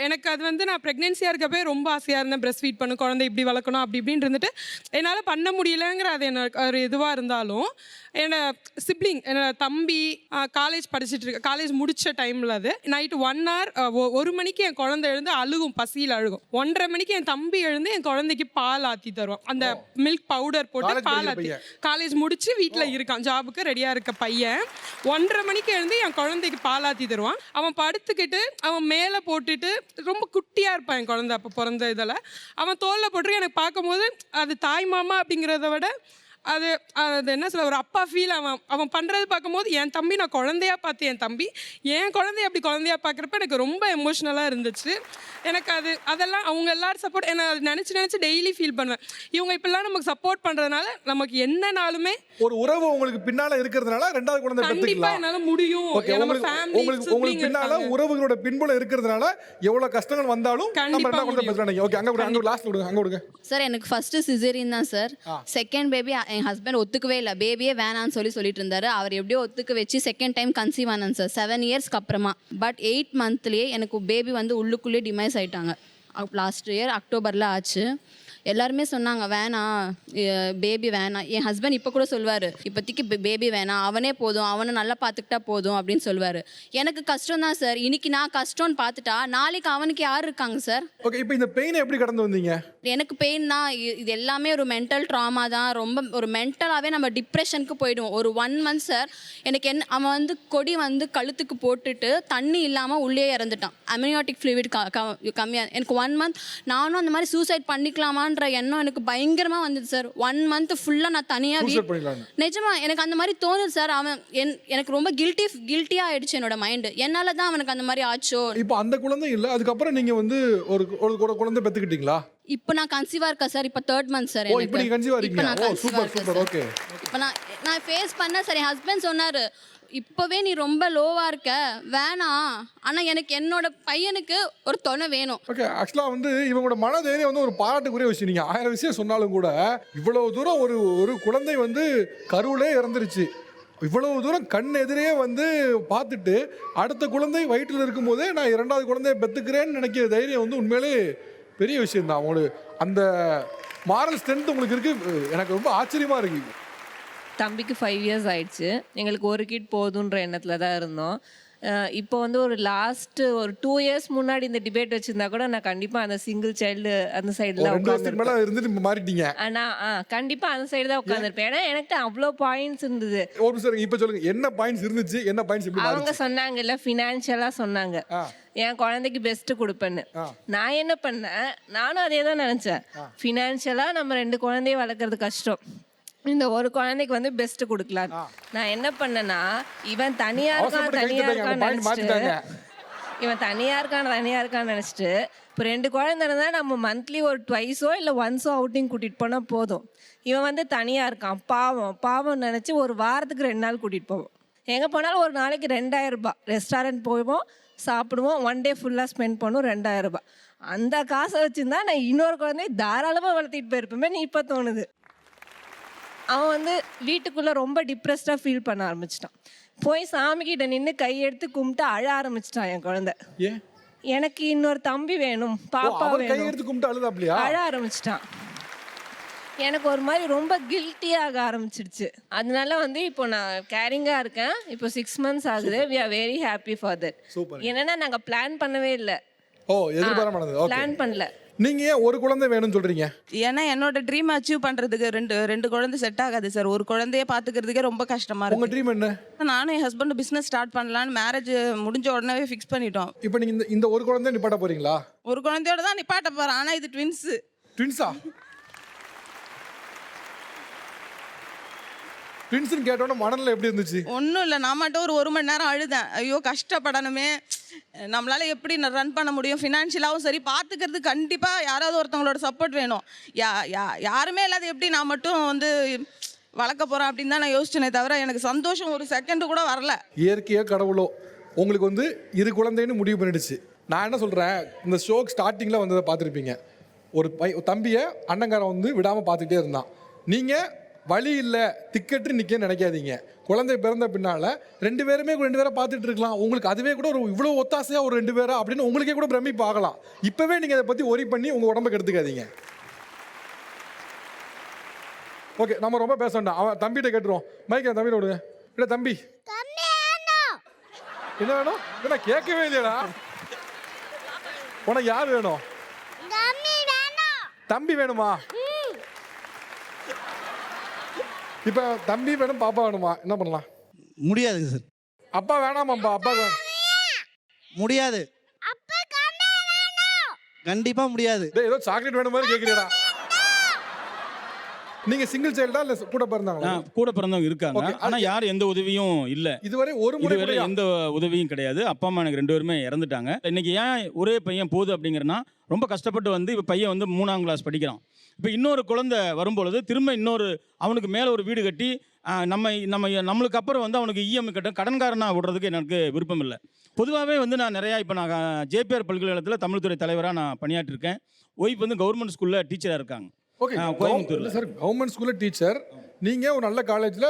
எனக்கு அது வந்து நான் ப்ரெக்னென்சியாக இருக்கப்பே ரொம்ப ஆசையாக இருந்தேன், பிரஸ்ட் ஃபீட் பண்ணு, குழந்தை இப்படி வளர்க்கணும் அப்படி இப்படின்னு இருந்துட்டு என்னால் பண்ண முடியல. அது எனக்கு ஒரு இதுவாக இருந்தாலும் என்னோட சிப்ளிங், என்னோட தம்பி காலேஜ் படிச்சுட்டு இருக்க, காலேஜ் முடித்த டைமில் அது நைட்டு 1 hour 1 மணிக்கு என் குழந்தை எழுந்து அழுகும், பசியில் அழுகும். 1:30 மணிக்கு என் தம்பி எழுந்து என் குழந்தைக்கு பால் ஆற்றி தருவான். அந்த மில்க் பவுடர் போட்டு பால் ஆற்றி, காலேஜ் முடிச்சு வீட்டில் இருக்கான், ஜாபுக்கு ரெடியாக இருக்க பையன் 1:30 மணிக்கு எழுந்து என் குழந்தைக்கு பால் ஆற்றி தருவான். அவன் படுத்துக்கிட்டு அவன் மேலே போட்டுட்டு, ரொம்ப குட்டியாக இருப்பான் என் குழந்தை அப்போ பிறந்த இதில், அவன் தோலில் போட்டு எனக்கு பார்க்கும்போது அது தாய் மாமா அப்படிங்கிறத விட அது என்ன சொல்ல, ஒரு அப்பா ஃபீல் அவன் பண்ணுறது பார்க்கும்போது, என் தம்பி நான் குழந்தையா பார்த்து, என் தம்பி என் குழந்தைய அப்படி குழந்தையா பார்க்குறப்ப எனக்கு ரொம்ப எமோஷ்னலாக இருந்துச்சு. எனக்கு அதெல்லாம் அவங்க எல்லாரும் சப்போர்ட், என்ன நினச்சி டெய்லி ஃபீல் பண்ணுவேன். இவங்க இப்பெல்லாம் நமக்கு சப்போர்ட் பண்ணுறதுனால நமக்கு என்ன நாளுமே
ஒரு உறவு உங்களுக்கு பின்னால இருக்கிறதுனால ரெண்டாவது குழந்தை
கண்டிப்பா என்னால முடியும்.
உங்களுக்கு பின்னால உறவுகளோட பின்புலம் இருக்கிறதுனால எவ்வளவு கஷ்டங்கள் வந்தாலும் நம்ம ரெண்டாவது குழந்தை பெற்றோம். ஓகே, அங்க லாஸ்ட் கொடுங்க, அங்க கொடுங்க
சார். எனக்கு ஃபர்ஸ்ட் சிசேரியன் தான் சார். செகண்ட் பேபி என் ஹஸ்பண்ட் ஒத்துக்கவே இல்லை, பேபியே வேணான்னு சொல்லிட்டு இருந்தாரு. அவர் எப்படியோ ஒத்துக்க வச்சு செகண்ட் டைம் கன்சீவ் ஆனான் சார் 7 yearsக்கு அப்புறமா. பட் 8 monthலேயே எனக்கு பேபி வந்து உள்ளுக்குள்ளேயே டிமைஸ் ஆயிட்டாங்க. லாஸ்ட் இயர் அக்டோபரில் ஆச்சு. எல்லாருமே சொன்னாங்க வேணாம், பேபி வேணாம். என் ஹஸ்பண்ட் இப்போ கூட சொல்லுவார், இப்போதைக்கு பேபி வேணாம், அவனே போதும், அவனை நல்லா பார்த்துக்கிட்டா போதும் அப்படின்னு சொல்லுவார். எனக்கு கஷ்டம் தான் சார். இன்னைக்கு நான் கஷ்டம்னு பார்த்துட்டா நாளைக்கு அவனுக்கு யார் இருக்காங்க சார்?
ஓகே, இப்போ இந்த பெயினை எப்படி கடந்து வந்தீங்க?
எனக்கு பெயின் தான், இது எல்லாமே ஒரு மென்டல் ட்ராமா தான். ரொம்ப ஒரு மென்டலாகவே நம்ம டிப்ரெஷனுக்கு போயிடுவோம். ஒரு 1 month சார் எனக்கு அவன் வந்து கொடி வந்து கழுத்துக்கு போட்டுட்டு தண்ணி இல்லாமல் உள்ளே இறந்துட்டான். அமினியாட்டிக் ஃப்ளூயிட் கம்மியாக. எனக்கு 1 month நானும் அந்த மாதிரி சூசைட் பண்ணிக்கலாமான்ற எண்ணம் எனக்கு பயங்கரமாக வந்தது சார். 1 month ஃபுல்லாக நான் தனியாக நிஜமா எனக்கு அந்த மாதிரி தோணுது சார். அவன் எனக்கு ரொம்ப கில்ட்டியாக ஆயிடுச்சு என்னோட மைண்டு. என்னால் தான் அவனுக்கு அந்த மாதிரி ஆச்சோ.
இப்போ அந்த குழந்தை இல்லை, அதுக்கப்புறம் நீங்கள் வந்து ஒரு குழந்தை பெற்றுக்கிட்டீங்களா?
இப்போ நான் கன்சீவாக இருக்கேன் சார். இப்போ 3rd month சார்.
இப்போ நீங்கள் கன்சீவாக இருக்கீங்க? சூப்பர். ஓகே,
இப்போ நான் ஃபேஸ் பண்ணேன் சார். என் ஹஸ்பண்ட் சொன்னார், இப்போவே நீ ரொம்ப லோவாக இருக்க, வேணாம், ஆனால் எனக்கு என்னோட பையனுக்கு ஒரு துணை வேணும்.
ஓகே, ஆக்சுவலாக வந்து இவங்களோட மனதைரியம் வந்து ஒரு பாராட்டுக்குரிய விஷயம். நீங்கள் 1000 விஷயம் சொன்னாலும் கூட இவ்வளவு தூரம் ஒரு குழந்தை வந்து கருவிலே இறந்துருச்சு, இவ்வளவு தூரம் கண் எதிரே வந்து பார்த்துட்டு அடுத்த குழந்தை வயிற்றில் இருக்கும்போதே நான் 2வது குழந்தையை பெற்றுக்கிறேன்னு நினைக்கிற தைரியம் வந்து உண்மையிலே பெரிய விஷயம் தான். உங்களுக்கு அந்த மாரல் ஸ்ட்ரென்த் உங்களுக்கு இருக்குது, எனக்கு ரொம்ப ஆச்சரியமாக இருக்குது.
தம்பிக்கு 5 years ஆயிடுச்சு. எங்களுக்கு ஒரு கிட் போதுன்ற எண்ணத்தில் தான் இருந்தோம். இப்போ வந்து ஒரு 2 years முன்னாடி இந்த டிபேட் வச்சிருந்தா கூட நான் கண்டிப்பாக அந்த சிங்கிள் சைல்டு அந்த சைடில்
இருந்துட்டு மாறிட்டீங்க.
ஆனால் கண்டிப்பாக அந்த சைடு தான் உட்காந்துருப்பேன். ஏன்னா எனக்கு அவ்வளோ பாயிண்ட்ஸ் இருந்தது.
ஒரு நிமிஷம், இப்போ சொல்லுங்க, என்ன பாயிண்ட்ஸ் இருந்துச்சு, என்ன பாயிண்ட்ஸ் எப்படி
அவங்க சொன்னாங்கல்ல, ஃபினான்ஷியலாக சொன்னாங்க என் குழந்தைக்கு பெஸ்ட்டு கொடுப்பேன்னு. நான் என்ன பண்ணேன், நானும் அதே தான் நினச்சேன். ஃபினான்ஷியலாக நம்ம 2 குழந்தைய வளர்க்குறது கஷ்டம், இந்த ஒரு குழந்தைக்கு வந்து பெஸ்ட் கொடுக்கலாம். நான் என்ன பண்ணேன்னா, இவன் தனியா இருக்கான்னு நினைச்சிட்டு இப்போ 2 குழந்தை இருந்தால் நம்ம மந்த்லி ஒரு 2 இல்லை 1 அவுட்டிங் கூட்டிகிட்டு போனால் போதும். இவன் வந்து தனியாக இருக்கான், பாவம் நினச்சி ஒரு வாரத்துக்கு 2 நாள் கூட்டிகிட்டு போவோம். எங்கே போனாலும் ஒரு நாளைக்கு 2000 ரூபாய். ரெஸ்டாரண்ட் போவோம், சாப்பிடுவோம், 1 day ஃபுல்லாக ஸ்பெண்ட் பண்ணுவோம், 2000 ரூபாய். அந்த காசை வச்சுருந்தா நான் இன்னொரு குழந்தைய தாராளமாக வளர்த்திட்டு போயிருப்பேன். நீ இப்போ தோணுது. அவன் வந்து வீட்டுக்குள்ளே ரொம்ப டிப்ரெஸ்டாக ஃபீல் பண்ண ஆரம்பிச்சிட்டான். போய் சாமிக்கிட்ட நின்று கையெடுத்து கும்பிட்டு அழ ஆரம்பிச்சிட்டான் என் குழந்தை. எனக்கு இன்னொரு தம்பி வேணும், பாப்பா வேணும், அழ ஆரம்பிச்சிட்டான். எனக்கு ஒரு மாதிரி ரொம்ப கில்ட்டியாக ஆரம்பிச்சிடுச்சு. அதனால வந்து இப்போ நான் கேரிங்காக இருக்கேன். இப்போ 6 months ஆகுது. We are very happy for that. என்னன்னா நாங்கள் பிளான் பண்ணவே இல்லை. பிளான் பண்ணல.
நீங்க ஏன் ஒரு குழந்தை வேணும்னு சொல்றீங்க?
ஏன்னா என்னோட ட்ரீம் அச்சீவ் பண்றதுக்கு ரெண்டு குழந்தை செட் ஆகாது சார். ஒரு குழந்தைய பாத்துக்கிறதுக்கே ரொம்ப கஷ்டமா இருக்கு.
உங்க ட்ரீம் என்ன?
நானும் என் ஹஸ்பண்ட் பிசினஸ் ஸ்டார்ட் பண்ணலாம்னு மேரேஜ் முடிஞ்ச உடனே ஃபிக்ஸ் பண்ணிட்டோம்.
இப்போ நீங்க இந்த ஒரு குழந்தைய நிப்பாட்ட போறீங்களா?
ஒரு குழந்தையோட தான் நிப்பாட்ட போறேன். ஆனா இது ட்வின்ஸா?
ட்வின்ஸ்னு கேட்டோன்னே மனநிலை எப்படி இருந்துச்சு?
ஒன்றும் இல்லை, நான் மட்டும் ஒரு மணி நேரம் அழுதேன். ஐயோ கஷ்டப்படணுமே, நம்மளால் எப்படி ரன் பண்ண முடியும், ஃபினான்ஷியலாகவும் சரி பார்த்துக்கிறது கண்டிப்பாக யாராவது ஒருத்தவங்களோட சப்போர்ட் வேணும். யாருமே இல்லாத எப்படி நான் மட்டும் வந்து வளர்க்க போகிறேன் அப்படின்னு தான் நான் யோசிச்சேனே தவிர எனக்கு சந்தோஷம் ஒரு செகண்டு கூட வரல.
இயற்கையோ கடவுளோ உங்களுக்கு வந்து இரு குழந்தைன்னு முடிவு பண்ணிடுச்சு. நான் என்ன சொல்கிறேன், இந்த ஷோக்கு ஸ்டார்டிங்கில் வந்ததை பார்த்துருப்பீங்க. ஒரு தம்பியை அண்ணங்காரன் வந்து விடாமல் பார்த்துக்கிட்டே இருந்தான். நீங்கள் வழி இல்லை திக்கெட்டு நிற்க நினைக்காதீங்க. குழந்தை பிறந்த பின்னால் 2 பேரை பார்த்துட்டு இருக்கலாம். உங்களுக்கு அதுவே கூட ஒரு இவ்வளோ ஒத்தாசையாக ஒரு 2 பேரா அப்படின்னு உங்களுக்கே கூட பிரமிப்பு ஆகலாம். இப்போவே நீங்கள் அதை பற்றி ஒரி பண்ணி உங்கள் உடம்புக்கு எடுத்துக்காதீங்க. ஓகே, நம்ம ரொம்ப பேச வேண்டாம். அவன் தம்பிகிட்ட கேட்டுருவோம். மைக்கை தம்பிகிட்ட விடுங்க. இல்லை தம்பி என்ன வேணும்? என்ன கேட்கவே இல்லையடா. உனக்கு யார் வேணும்? தம்பி வேணுமா? இப்ப தம்பி வேணும், பாப்பா வேணுமா? என்ன பண்ணலாம்?
முடியாதுங்க சார்.
அப்பா வேணாமாப்பா? அப்பா
முடியாது, கண்டிப்பா முடியாது.
ஏதோ சாக்லேட் வேணும் மாதிரி கேக்குறீடா. நீங்க சிங்கிள் சைல்டா இல்ல கூட பிறந்தாங்களா?
கூட பிறந்தவங்க இருக்காங்க. ஆனா யாரும் எந்த உதவியும் இல்ல.
இதுவரை ஒரு முறை கூட
எந்த உதவியும் கிடையாது. அப்பா அம்மா எனக்கு 2 பேருமே இறந்துட்டாங்க. இன்னைக்கு ஏன் ஒரே பையன் போகுது அப்படிங்கிறனா, ரொம்ப கஷ்டப்பட்டு வந்து இப்போ பையன் வந்து 3ஆம் கிளாஸ் படிக்கிறான். இப்போ இன்னொரு குழந்தை வரும்பொழுது திரும்ப அவனுக்கு மேலே ஒரு வீடு கட்டி நம்மளுக்கு அப்புறம் வந்து அவனுக்கு இஎம்ஐ கட்ட கடன்காரனாக விடுறதுக்கு எனக்கு விருப்பம் இல்லை. பொதுவாகவே வந்து நான் நிறையா இப்போ நான் ஜேபிஆர் பல்கலைக்கழகத்தில் தமிழ்துறை தலைவராக நான் பணியாற்றிருக்கேன். ஒய்ஃப் வந்து கவர்மெண்ட் ஸ்கூலில் டீச்சராக இருக்காங்க.
ஓகே, கோயம்புத்தூர்ல சார் கவர்மெண்ட் ஸ்கூல்ல டீச்சர். நீங்க ஒரு நல்ல காலேஜ்ல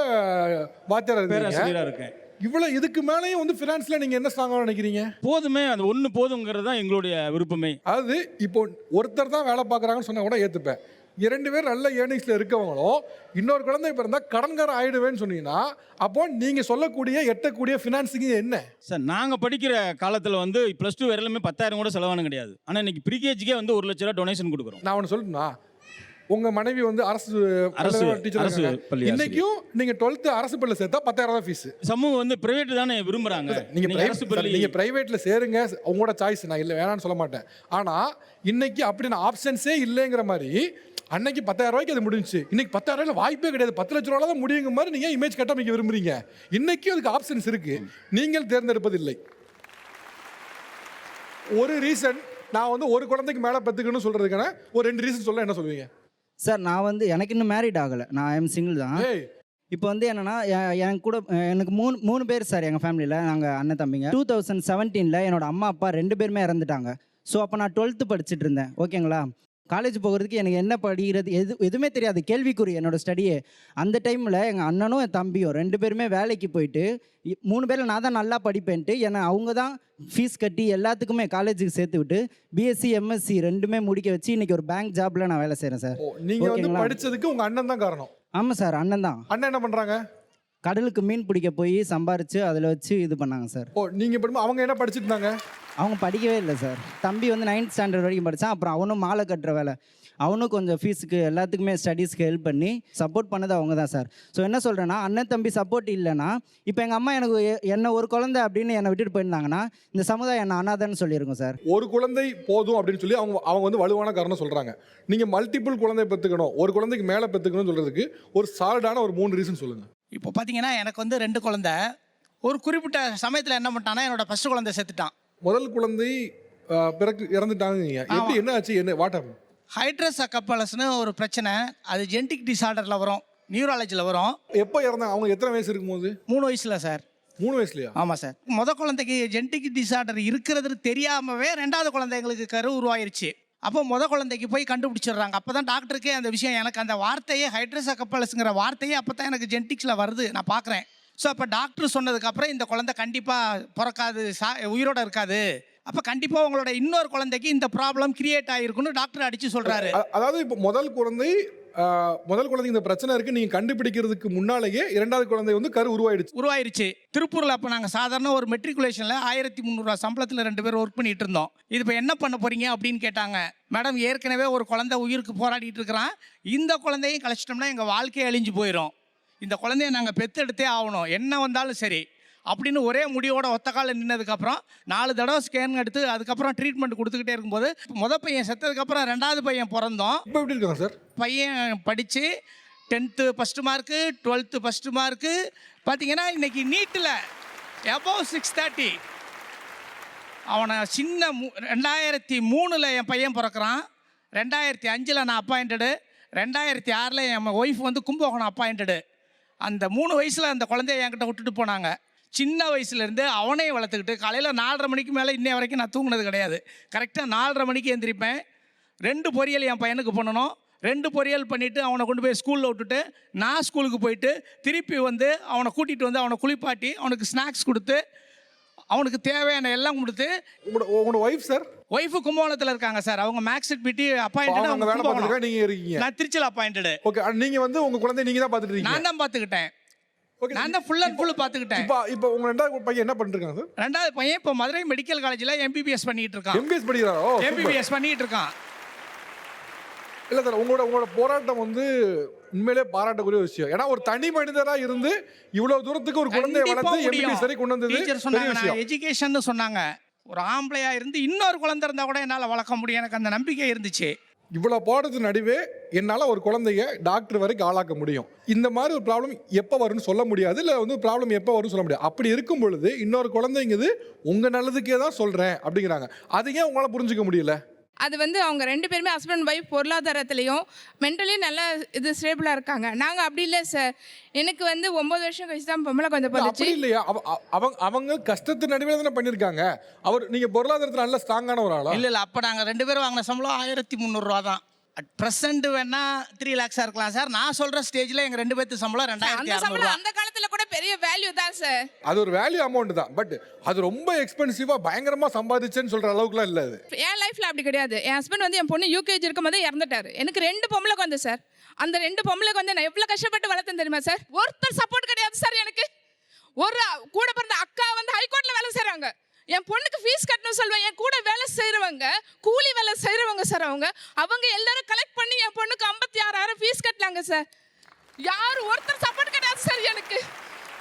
வாத்தியாரா இருக்கேன். இவ்வளவு இதுக்கு மேலேயும் வந்து ஃபினான்ஸ்ல நீங்க என்ன ஸ்ட்ராங்கா நினைக்கிறீங்க?
போதுமே, அது ஒன்று போதுங்கிறது தான் எங்களுடைய விருப்பமே.
அது இப்போ ஒருத்தர் தான் வேலை பார்க்குறாங்கன்னு சொன்னா கூட ஏற்றுப்பேன். 2 பேர் நல்ல ஏர்னிங்ஸ்ல இருக்கவங்களும் இன்னொரு குழந்தை பிறந்தா கடன்காரன் ஆயிடுவேன்னு சொன்னீங்கன்னா, அப்போ நீங்க சொல்லக்கூடிய எட்டக்கூடிய ஃபினான்ஸிங் என்ன
சார்? நாங்கள் படிக்கிற காலத்தில் வந்து +2 வரையிலுமே 10,000 கூட செலவானு கிடையாது. ஆனால் இன்னைக்கு ப்ரீகேஜிக்கே வந்து 1 லட்ச ரூபா டொனேஷன் கொடுக்குறோம்.
நான் ஒன்று சொல்லணும்னா, உங்க மனைவி வந்து அரசு டீச்சர். இன்னைக்கும் நீங்க 12th அரசு பள்ளியில சேர்த்தா 10,000 தான் ஃபீஸ்.
சமூகம் வந்து பிரைவேட் தானே விரும்புறாங்க.
நீங்க பிரைவேட்ல சேருங்க, உங்களோட சாய்ஸ். நான் இல்லை வேணான்னு சொல்ல மாட்டேன். ஆனா இன்னைக்கு அப்படின்னு ஆப்ஷன்ஸே இல்லைங்கிற மாதிரி, அன்னைக்கு 10,000 ரூபாய்க்கு அது முடிஞ்சிச்சு. இன்னைக்கு 10,000 ரூபாய் வாய்ப்பே கிடையாது. 10 லட்ச ரூபாய் தான் முடியுங்க மாதிரி நீங்க இமேஜ் கட்டமைக்க விரும்புறீங்க. இன்னைக்கு அதுக்கு ஆப்ஷன்ஸ் இருக்கு, நீங்கள் தேர்ந்தெடுப்பது இல்லை. ஒரு ரீசன் நான் வந்து ஒரு குழந்தைக்கு மேலே பெற்றுக்கணும்னு சொல்றதுக்கான ஒரு 2 ரீசன் சொல்ல என்ன சொல்லுவீங்க?
சார் நான் வந்து எனக்கு இன்னும் மேரிட் ஆகலை, நான் ஐஎம் சிங்கிள் தான். இப்போ வந்து என்னென்னா என் கூட எனக்கு 3 பேர் சார் எங்கள் ஃபேமிலியில். நாங்கள் அண்ணன் தம்பிங்க. 2017 என்னோட அம்மா அப்பா 2 பேருமே இறந்துட்டாங்க. ஸோ அப்போ நான் 12th படிச்சுட்டு இருந்தேன். ஓகேங்களா, காலேஜ் போகிறதுக்கு எனக்கு என்ன படிக்கிறது எதுவுமே தெரியாது, கேள்விக்குறி என்னோடய ஸ்டடியே. அந்த டைமில் எங்கள் அண்ணனும் என் தம்பியும் 2 பேருமே வேலைக்கு போயிட்டு 3 பேரில் நான் தான் நல்லா படிப்பேன்ட்டு என்னை அவங்க தான் ஃபீஸ் கட்டி எல்லாத்துக்குமே காலேஜுக்கு சேர்த்து விட்டு பிஎஸ்சி எம்எஸ்சி 2மே முடிக்க வச்சு இன்றைக்கி ஒரு பேங்க் ஜாப்பில் நான் வேலை செய்கிறேன் சார்.
நீங்கள் வந்து படித்ததுக்கு உங்கள் அண்ணன் தான் காரணம்?
ஆமாம் சார், அண்ணன் தான்.
அண்ணன் என்ன பண்ணுறாங்க?
கடலுக்கு மீன் பிடிக்க போய் சம்பாரித்து அதில் வச்சு இது பண்ணாங்க சார்.
நீங்கள் படிக்கும் அவங்க என்ன படிச்சுட்டு இருந்தாங்க?
அவங்க படிக்கவே இல்லை சார். தம்பி வந்து 9th ஸ்டாண்டர்ட் வரைக்கும் படித்தான். அப்புறம் அவனும் மாலை கட்டுற வேலை, அவனும் கொஞ்சம் ஃபீஸுக்கு எல்லாத்துக்குமே ஸ்டடீஸ்க்கு ஹெல்ப் பண்ணி சப்போர்ட் பண்ணது அவங்க தான் சார். ஸோ என்ன சொல்கிறேன்னா, அண்ணன் தம்பி சப்போர்ட் இல்லைன்னா இப்போ எங்கள் அம்மா என்ன ஒரு குழந்தை அப்படின்னு என்னை விட்டுட்டு போயிருந்தாங்கன்னா இந்த சமுதாயம் என்ன அனாதைன்னு சொல்லியிருக்கோம் சார்.
ஒரு குழந்தை போதும் அப்படின்னு சொல்லி அவங்க வந்து வலுவான காரணம் சொல்கிறாங்க. நீங்கள் மல்டிபிள் குழந்தை பெற்றுக்கணும், ஒரு குழந்தைக்கு மேலே பெற்றுக்கணும்னு சொல்கிறதுக்கு ஒரு சாலிடான ஒரு 3 ரீசன் சொல்லுங்கள்.
இப்போ பார்த்தீங்கன்னா எனக்கு வந்து 2 குழந்தை. ஒரு குறிப்பிட்ட சமயத்தில் என்ன பண்ணிட்டான்னா என்னோட ஃபர்ஸ்ட் குழந்தை செத்துட்டான்.
முதல் குழந்தை இறந்துட்டாங்க. எப்படி என்ன ஆச்சு? என்ன வாட்டம்?
ஹைட்ரோசெஃபலஸ்னு ஒரு பிரச்சனை, அது ஜெனடிக் டிசார்டரில் வரும், நியூராலஜியில் வரும்.
எப்போ இறந்தாங்க? அவங்க எத்தனை வயசு இருக்கும்போது?
3 வயசில் சார்.
3 வயசுலையா?
ஆமாம் சார். முதல் குழந்தைக்கு ஜெனடிக் டிசார்டர் இருக்கிறது தெரியாமவே 2வது குழந்தைங்களுக்கு கரு உருவாயிருச்சு. அப்போ முதல் குழந்தைக்கு போய் கண்டுபிடிச்சிடுறாங்க. அப்போ தான் டாக்டருக்கே அந்த விஷயம், எனக்கு அந்த வார்த்தையே ஹைட்ரோசெஃபலஸ்ங்கிற வார்த்தையே அப்போ தான் எனக்கு ஜெனடிக்ஸில் வருது, நான் பார்க்குறேன். ஸோ அப்போ டாக்டர் சொன்னதுக்கப்புறம் இந்த குழந்தை கண்டிப்பாக பிறக்காது, உயிரோடு இருக்காது, அப்போ கண்டிப்பாக உங்களோட இன்னொரு குழந்தைக்கு இந்த ப்ராப்ளம் கிரியேட் ஆகிருக்குன்னு டாக்டர் அடித்து சொல்கிறாரு.
அதாவது இப்போ முதல் குழந்தைக்கு இந்த பிரச்சனை இருக்குது நீங்கள் கண்டுபிடிக்கிறதுக்கு முன்னாலேயே 2வது குழந்தை வந்து கரு உருவாயிருச்சு.
திருப்பூரில் அப்போ நாங்கள் சாதாரண ஒரு மெட்ரிகுலேஷனில் 1300 ரூபா சம்பளத்தில் 2 பேர் ஒர்க் பண்ணிட்டு இருந்தோம். இது இப்போ என்ன பண்ண போகிறீங்க அப்படின்னு கேட்டாங்க. மேடம், ஏற்கனவே ஒரு குழந்தை உயிருக்கு போராடிட்டு இருக்கிறான், இந்த குழந்தையும் கழிச்சிட்டோம்னா எங்கள் வாழ்க்கையை அழிஞ்சு போயிடும், இந்த குழந்தைய நாங்கள் பெற்றெடுத்தே ஆகணும், என்ன வந்தாலும் சரி அப்படின்னு ஒரே முடியோட ஒத்த காலில் நின்னதுக்கப்புறம் 4 தடவை ஸ்கேன் எடுத்து அதுக்கப்புறம் ட்ரீட்மெண்ட் கொடுத்துக்கிட்டே இருக்கும்போது முதல் பையன் செத்ததுக்கப்புறம் 2வது பையன் பிறந்தோம்.
இப்போ எப்படி இருக்காங்க சார்?
பையன் படித்து 10th first mark, 12th first mark. பார்த்தீங்கன்னா இன்றைக்கி நீட்டில் above 630. அவனை சின்ன 2003 என் பையன் பிறக்கிறான், 2005 நான் அப்பாயிண்டடு, 2006 என் ஒய்ஃப் வந்து கும்பகோணம் அப்பாயிண்டடு. அந்த 3 வயசில் அந்த குழந்தைய என்கிட்ட விட்டுட்டு போனாங்க. சின்ன வயசுலேருந்து அவனையும் வளர்த்துக்கிட்டு காலையில் 4:30 மணிக்கு மேலே இன்னைய வரைக்கும் நான் தூங்குனது கிடையாது. கரெக்டாக 4:30 மணிக்கு எழுந்திரிப்பேன். 2 பொரியல் என் பையனுக்கு பண்ணணும். 2 பொரியல் பண்ணிவிட்டு அவனை கொண்டு போய் ஸ்கூலில் விட்டுட்டு நான் ஸ்கூலுக்கு போயிட்டு திருப்பி வந்து அவனை கூட்டிகிட்டு வந்து அவனை குளிப்பாட்டி அவனுக்கு ஸ்நாக்ஸ் கொடுத்து அவனுக்கு தேவையான எல்லாம் கொடுத்து.
உங்களோட ஒய்ஃப் சார்?
ஒய்ஃபு கும்பகோணத்தில் இருக்காங்க சார். அவங்க மேக்ஸட் பிடி
அப்பாயிண்டட்.
நீங்க இருக்கீங்க? நான் திருச்சியில் அப்பாயிண்டடு.
ஓகே, நீங்க வந்து உங்க குழந்தை நீங்க தான் பார்த்துட்டு இருக்கீங்க?
நான் தான் பார்த்துக்கிட்டேன். நான் தான் ஃபுல் அண்ட் ஃபுல் பார்த்துக்கிட்டேன்.
இப்போ உங்க ரெண்டாவது பையன் என்ன பண்ணிருக்காங்க சார்?
ரெண்டாவது பையன் இப்போ மதுரை மெடிக்கல் காலேஜில் MBBS பண்ணிட்டு இருக்கான்.
MBBS படிக்கிறாரோ?
MBBS பண்ணிட்டு இருக்கான்.
இல்லை சார், உங்களோட போராட்டம் வந்து உண்மையிலே பாராட்டக்கூடிய ஒரு விஷயம். ஏன்னா ஒரு தனி மனிதராக இருந்து இவ்வளவு தூரத்துக்கு ஒரு குழந்தைய வளர்த்து MBBS வரை கொண்டு வந்தது
டீச்சர் சொன்னாங்க, எஜுகேஷன் சொன்னாங்க. ஒரு ஆம்பளையா இருந்து இன்னொரு குழந்தை இருந்தா கூட என்னால் வளர்க்க முடியும், எனக்கு அந்த நம்பிக்கை இருந்துச்சு.
இவ்வளோ போடுறது நடுவே என்னால் ஒரு குழந்தைய டாக்டர் வரைக்கும் ஆளாக்க முடியும். இந்த மாதிரி ஒரு ப்ராப்ளம் எப்போ வரும்னு சொல்ல முடியாது, இல்லை வந்து ப்ராப்ளம் எப்போ வரும்னு சொல்ல முடியாது. அப்படி இருக்கும் பொழுது இன்னொரு குழந்தைங்கிறது உங்கள் நல்லதுக்கே தான் சொல்கிறேன் அப்படிங்கிறாங்க. அது ஏன் உங்களால் புரிஞ்சுக்க முடியல?
அது வந்து அவங்க 2 பேருமே ஹஸ்பண்ட் ஒய்ஃப் பொருளாதாரத்துலேயும் மென்டலியும் நல்ல இது ஸ்டேபிளாக இருக்காங்க. நாங்கள் அப்படி இல்லை சார். எனக்கு வந்து 9 வருஷம் கழிச்சு தான் பொம்பளை கொஞ்சம்
அப்படி இல்லையா? அவங்க கஷ்டத்து நடுவில் தானே பண்ணியிருக்காங்க. நீங்கள் பொருளாதாரத்தில் நல்ல ஸ்ட்ராங்கான ஒரு ஆளா?
இல்லை அப்போ நாங்கள் 2 பேரும் வாங்கின சம்பளம் 1300 ரூபா தான். அட் ப்ரெசென்ட் வேணா 3 lakhs இருக்கலாம் சார். நான் சொல்கிற ஸ்டேஜில் எங்கள் 2 பேர்த்து சம்பளம் 2600.
அந்த காலத்தில் கூட பெரிய வேல்யூ தான் சார்.
அது ஒரு வேல்யூ அமௌண்ட் தான். பட் அது ரொம்ப எக்ஸ்பென்சிவாக பயங்கரமாக சம்பாதிச்சேன்னு சொல்கிற அளவுக்குலாம் இல்லை. அது
என் லைஃப்பில் அப்படி கிடையாது. என் ஹஸ்பண்ட் வந்து என் பொண்ணு UKG இருக்கும்போது இறந்துட்டாரு. எனக்கு 2 பொம்பளை குழந்தை சார். அந்த 2 பொம்பளை குழந்தை நான் எவ்வளோ கஷ்டப்பட்டு வளர்த்தேன் தெரியுமா சார்? ஒருத்தர் சப்போர்ட் கிடையாது சார் எனக்கு. ஒரு கூட பிறந்த அக்கா வந்து ஹைகோர்ட்டில் வேலை செய்கிறாங்க. என் பொண்ணுக்கு ஃபீஸ் கட்டணும் சொல்லுவேன். என் கூட வேலை செய்கிறவங்க, கூலி வேலை செய்கிறவங்க சார். அவங்க எல்லாரும் கலெக்ட் பண்ணி என் பொண்ணுக்கு 56,000 ஃபீஸ் கட்டலாங்க சார். யாரும் ஒருத்தர் சப்போர்ட் கிடையாது சார் எனக்கு.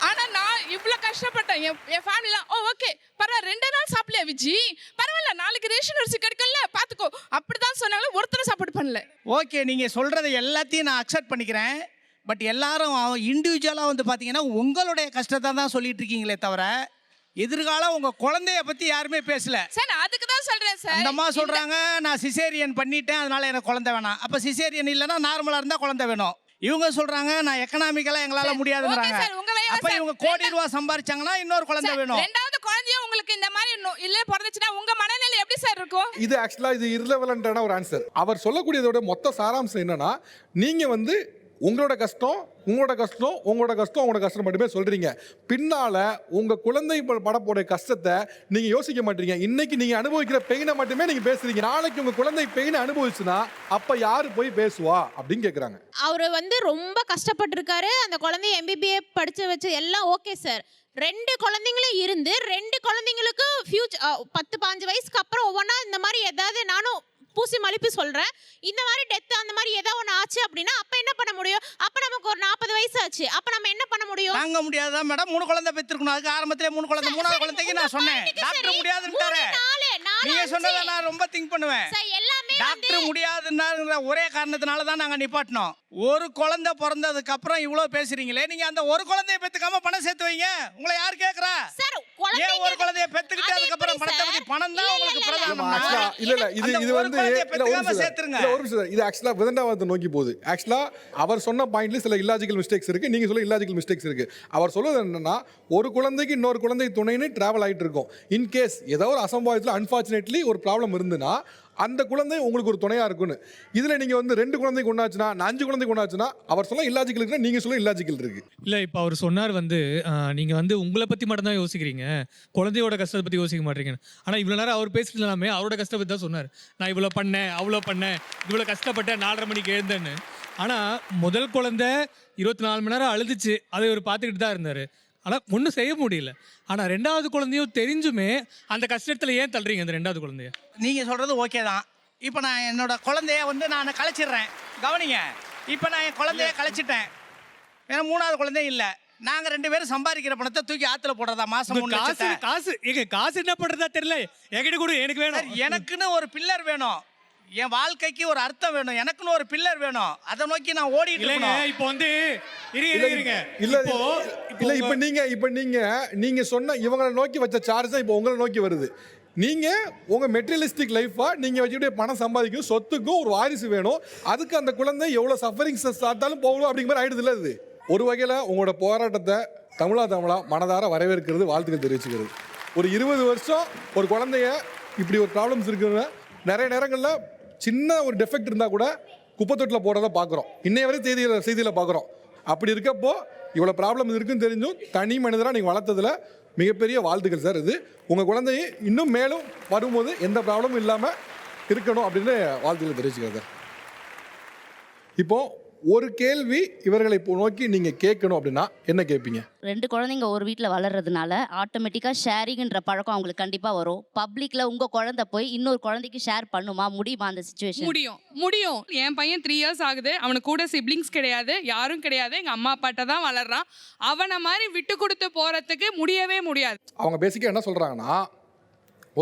ஆனால் நான் இவ்வளோ கஷ்டப்பட்டேன். என் ஃபேமிலிலாம் ஓகே பரவாயில்ல, 2 நாள் சாப்பிடலையா விஜி, பரவாயில்ல, நாளைக்கு ரேஷன் அரிசி கிடைக்கல பார்த்துக்கோ, அப்படி தான் சொன்னாலும் ஒருத்தரும் சப்போர்ட் பண்ணல.
ஓகே, நீங்கள் சொல்கிறத எல்லாத்தையும் நான் அக்செப்ட் பண்ணிக்கிறேன். பட் எல்லாரும் இண்டிவிஜுவலாக வந்து பார்த்தீங்கன்னா உங்களுடைய கஷ்டத்தை தான் சொல்லிட்டு இருக்கீங்களே தவிர எதிர்காலம் உங்க குழந்தைய பத்தி யாருமே பேசல
சார். நான் அதுக்கு தான் சொல்றேன் சார்.
அந்த அம்மா சொல்றாங்க நான் சிசேரியன் பண்ணிட்டேன் அதனால எனக்கு குழந்தை வேணாம். அப்ப சிசேரியன் இல்லைன்னா நார்மலா இருந்தா குழந்தை வேணும். இவங்க சொல்றாங்க நான் எக்கனாமிக்கலா எங்களால முடியாதுங்கறாங்க. அப்ப இவங்க கோடி ரூபாய் சம்பாதிச்சாங்கன்னா இன்னொரு குழந்தை வேணும்.
ரெண்டாவது குழந்தைய உங்களுக்கு இந்த மாதிரி இல்ல பிறந்துச்சுன்னா உங்க மனநிலை எப்படி சார் இருக்கும்?
இது ஆக்சுவலா இது இர்ரெலவென்ட்டான ஒரு ஆன்சர். அவர் சொல்லக்கூடியதோட மொத்த சாராம்சம் என்னன்னா, நீங்க வந்து உங்களோட கஷ்டம் உங்களோட கஷ்டம் உங்களோட கஷ்டம் உங்களோட கஷ்டம் மட்டுமே சொல்றீங்க. பின்னால உங்க குழந்தை படப்போட கஷ்டத்தை நீங்க யோசிக்க மாட்டீங்க. இன்னைக்கு நீங்க அனுபவிக்கிற பெயினை மட்டுமே நீங்க பேசுறீங்க. நாளைக்கு உங்க குழந்தை பெயினை அனுபவிச்சுன்னா அப்ப யாரு போய் பேசுவா அப்படின்னு கேக்குறாங்க.
அவர் வந்து ரொம்ப கஷ்டப்பட்டிருக்காரு. அந்த குழந்தைய MBBA படிச்சு வச்சு எல்லாம் ஓகே சார். 2 குழந்தைங்களும் இருந்து 2 குழந்தைங்களுக்கு ஃபியூச்சர் 10-15 வயசுக்கு அப்புறம் ஒவ்வொன்றா இந்த மாதிரி ஏதாவது நானும் பூசி மலிப்பி சொல்கிறேன். இந்த மாதிரி டெத் அந்த மாதிரி ஏதாவது ஒன்று ஆச்சு அப்படின்னா அப்போ என்ன பண்ண முடியும்? அப்போ நமக்கு ஒரு 40 வயசு ஆச்சு. அப்போ நம்ம என்ன பண்ண முடியும்?
தாங்க முடியாதா மேடம்? 3 குழந்தை பெற்றிருக்கணும். அதுக்கு ஆரம்பத்திலே 3 குழந்தை, 3ஆவது குழந்தைக்கு நான் சொன்னேன் டாக்டர் முடியாதுன்னுட்டாரு. நீங்க சொன்னதை நான் ரொம்ப திங்க் பண்ணுவேன். டாக்டர் முடியாதுன்னாங்கிற ஒரே காரணத்தினால தான் நாங்கள் நிப்பாட்டினோம். ஒரு குழந்தை பிறந்ததுக்கு அப்புறம் இவ்வளோ பேசுறீங்களே, நீங்க அந்த ஒரு குழந்தைய பெற்றுக்காம பணம் சேர்த்து வைங்க. உங்களை யார் கேட்கறா? ஏன் ஒரு குழந்தைய பெற்றுக்கிட்டு அதுக்கப்புறம் பணத்தை பத்தி பணம் தான் உங்களுக்கு பிரதானம்.
இல்ல இது வந்து இது ஆக்சுவலா விதண்டாவாதத்தை நோக்கி போகுது. ஆக்சுவலா அவர் சொன்ன பாயிண்ட்ல சில இல்லாஜிக்கல் மிஸ்டேக்ஸ் இருக்கு. நீங்க சொல்ல இல்லாஜிக்கல் மிஸ்டேக்ஸ் இருக்கு. அவர் சொல்றது என்னன்னா, ஒரு குழந்தைக்கு இன்னொரு குழந்தை துணைன்னு டிராவல் ஆகிட்டு இருக்கும். இன்கேஸ் ஏதோ ஒரு அசம்பாவிதத்தில் அன்பார்ச்சுனேட்லி ஒரு ப்ராப்ளம் இருந்துன்னா அந்த குழந்தை உங்களுக்கு ஒரு துணையா இருக்குன்னு. இதுல நீங்க வந்து 2 குழந்தைக்கு ஒண்ணாச்சுன்னா 5 குழந்தைக்கு ஒண்ணாச்சுன்னா அவர் சொல்ல இல்லாஜிக்கல் இருக்கு, நீங்க சொல்ல இல்லாஜிக்கல் இருக்கு.
இல்லை இப்போ அவர் சொன்னார் வந்து நீங்கள் வந்து உங்களை பற்றி மட்டும்தான் யோசிக்கிறீங்க, குழந்தையோட கஷ்டத்தை பற்றி யோசிக்க மாட்டீங்க. ஆனால் இவ்வளோ நேரம் அவர் பேசிட்டு எல்லாமே அவரோட கஷ்டத்தை பற்றி தான் சொன்னார். நான் இவ்வளோ பண்ணேன் அவ்வளோ பண்ணேன், இவ்வளோ கஷ்டப்பட்டேன், 4:30 மணிக்கு எழுந்தேன்னு. ஆனால் முதல் குழந்தை 24 மணி நேரம் அழுதுச்சு, அதை இவர் பார்த்துக்கிட்டு தான் இருந்தார். ஆனால் ஒன்றும் செய்ய முடியல. ஆனால் 2வது குழந்தையும் தெரிஞ்சுமே அந்த கஷ்டத்தில் ஏன் தள்ளுறீங்க அந்த 2வது குழந்தைய?
நீங்கள் சொல்கிறது ஓகே தான். இப்போ நான் என்னோட குழந்தைய வந்து நான் கலைச்சிடுறேன். கவனிங்க, இப்போ நான் என் குழந்தைய கலைச்சிட்டேன். ஏன்னா 3வது குழந்தை இல்லை. நாங்கள் 2 பேரும் சம்பாதிக்கிற பணத்தை தூக்கி ஆற்றுல போடுறதா மாதம்
காசு என்ன பண்ணுறதா தெரியல. என்கிட்ட கூட எனக்கு வேணும்.
எனக்குன்னு ஒரு பில்லர் வேணும். என் வாழ்க்கைக்கு ஒரு அர்த்தம் வேணும், எனக்குன்னு ஒரு பில்லர் வேணும், அதை நோக்கி நான் ஓடிட்டு
இல்லைங்க
இருக்கணும்.
இப்போ வந்து இருங்க
இல்ல இல்ல இப்ப நீங்க சொன்ன இவங்களை நோக்கி வச்ச சார்ஜ் தான் இப்போ உங்களை நோக்கி வருது. நீங்க உங்க மெட்டீரியலிஸ்டிக் லைஃபா நீங்க வச்சுக்கிட்டே பணம் சம்பாதிக்கும், சொத்துக்கும் ஒரு வாரிசு வேணும், அதுக்கு அந்த குழந்தை எவ்வளவு சஃபரிங்ஸ் சாத்தாலும் போகணும் அப்படிங்கிற மாதிரி ஆயிடுது இல்ல. இது ஒரு வகையில் உங்களோட போராட்டத்தை தமிழா மனதார வரவேற்கிறது, வாழ்த்துக்கள் தெரிவிச்சுக்கிறது. ஒரு 20 வருஷம் ஒரு குழந்தைய இப்படி ஒரு ப்ராப்ளம்ஸ் இருக்குன்னு நிறைய நேரங்களில் சின்ன ஒரு டெஃபெக்ட் இருந்தால் கூட குப்பைத்தொட்டில் போகிறத பார்க்குறோம், இன்னைய வரை செய்தியில் பார்க்குறோம். அப்படி இருக்கப்போ இவ்வளோ ப்ராப்ளம் இருக்குன்னு தெரிஞ்சும் தனி மனிதராக நீங்கள் வளர்த்ததில் மிகப்பெரிய வாழ்த்துக்கள் சார். இது உங்கள் குழந்தைய இன்னும் மேலும் வரும்போது எந்த ப்ராப்ளமும் இல்லாமல் இருக்கணும் அப்படின்னு வாழ்த்துக்கள் தெரிவிச்சுக்கிறேன் சார். இப்போது ஒரு கேள்வி இவர்களை இப்போ நோக்கி நீங்கள் கேட்கணும் அப்படின்னா என்ன கேட்பீங்க?
2 குழந்தைங்க ஒரு வீட்டில் வளர்றதுனால ஆட்டோமேட்டிக்காக ஷேரிங்ன்ற பழக்கம் அவங்களுக்கு கண்டிப்பாக வரும். பப்ளிக்கில் உங்கள் குழந்தை போய் இன்னொரு குழந்தைக்கு ஷேர் பண்ணுமா, முடியுமா அந்த சுச்சுவேஷன்?
முடியும். என் பையன் 3 இயர்ஸ் ஆகுது, அவனுக்கு கூட சிப்ளிங்ஸ் கிடையாது, யாரும் கிடையாது, எங்கள் அம்மா அப்பாட்ட தான் வளர்றான். அவனை மாதிரி விட்டு கொடுத்து போகிறதுக்கு முடியவே முடியாது.
அவங்க பேசிக்காக என்ன சொல்கிறாங்கன்னா,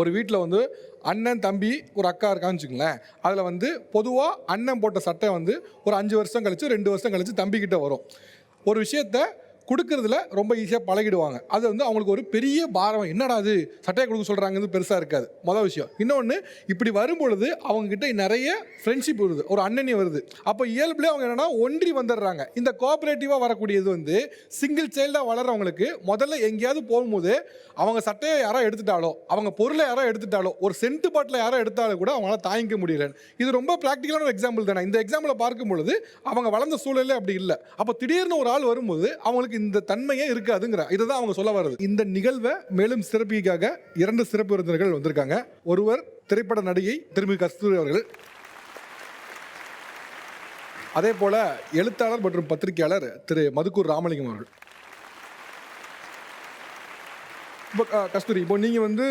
ஒரு வீட்டில் வந்து அண்ணன் தம்பி ஒரு அக்கா இருக்கான்னு வச்சுங்களேன், அதில் வந்து பொதுவாக அண்ணன் போட்ட சட்டை வந்து ஒரு 5 வருஷம் கழிச்சு 2 வருஷம் கழிச்சு தம்பிக்கிட்ட வரும். ஒரு விஷயத்த கொடுக்கறதுல ரொம்ப ஈஸியாக பழகிடுவாங்க. அது வந்து அவங்களுக்கு ஒரு பெரிய பாரம், என்னடா அது சட்டையை கொடுக்க சொல்கிறாங்கிறது பெருசாக இருக்காது, மொதல் விஷயம். இன்னொன்று, இப்படி வரும்பொழுது அவங்ககிட்ட நிறைய ஃப்ரெண்ட்ஷிப் வருது, ஒரு அண்ணனி வருது. அப்போ இயல்புலேயே அவங்க என்னென்னா ஒன்றி வந்துடுறாங்க. இந்த கோஆப்ரேட்டிவாக வரக்கூடியது வந்து சிங்கிள் சைல்டாக வளர்கிறவங்களுக்கு முதல்ல எங்கேயாவது போகும்போது அவங்க சட்டையை யாரோ எடுத்துட்டாலோ, அவங்க பொருளை யாரோ எடுத்துட்டாலோ, ஒரு சென்ட் பாட்டில் யாரோ எடுத்தாலும் கூட அவங்களால தாங்கிக்க முடியல. இது ரொம்ப ப்ராக்டிக்கலான ஒரு எக்ஸாம்பிள் தானே. இந்த எக்ஸாம்பிளை பார்க்கும் பொழுது அவங்க வளர்ந்த சூழலே அப்படி இல்லை. அப்போ திடீர்னு ஒரு ஆள் வரும்போது அவங்களுக்கு இந்த தன்மையே இருக்காதுங்கிற இதுதான் அவங்க சொல்ல வர்றது. இந்த நிகழ்வை மேலும் சிறப்பிக்காக 2 சிறப்பு விருந்தினர்கள் வந்திருக்காங்க. ஒருவர் திரைப்பட நடிகை திருமதி கஸ்தூரி அவர்கள், அதே போல எழுத்தாளர் மற்றும் பத்திரிகையாளர் திரு மதுக்கூர் ராமலிங்கம் அவர்கள். இப்போ கஸ்தூரி, இப்போ நீங்கள் வந்து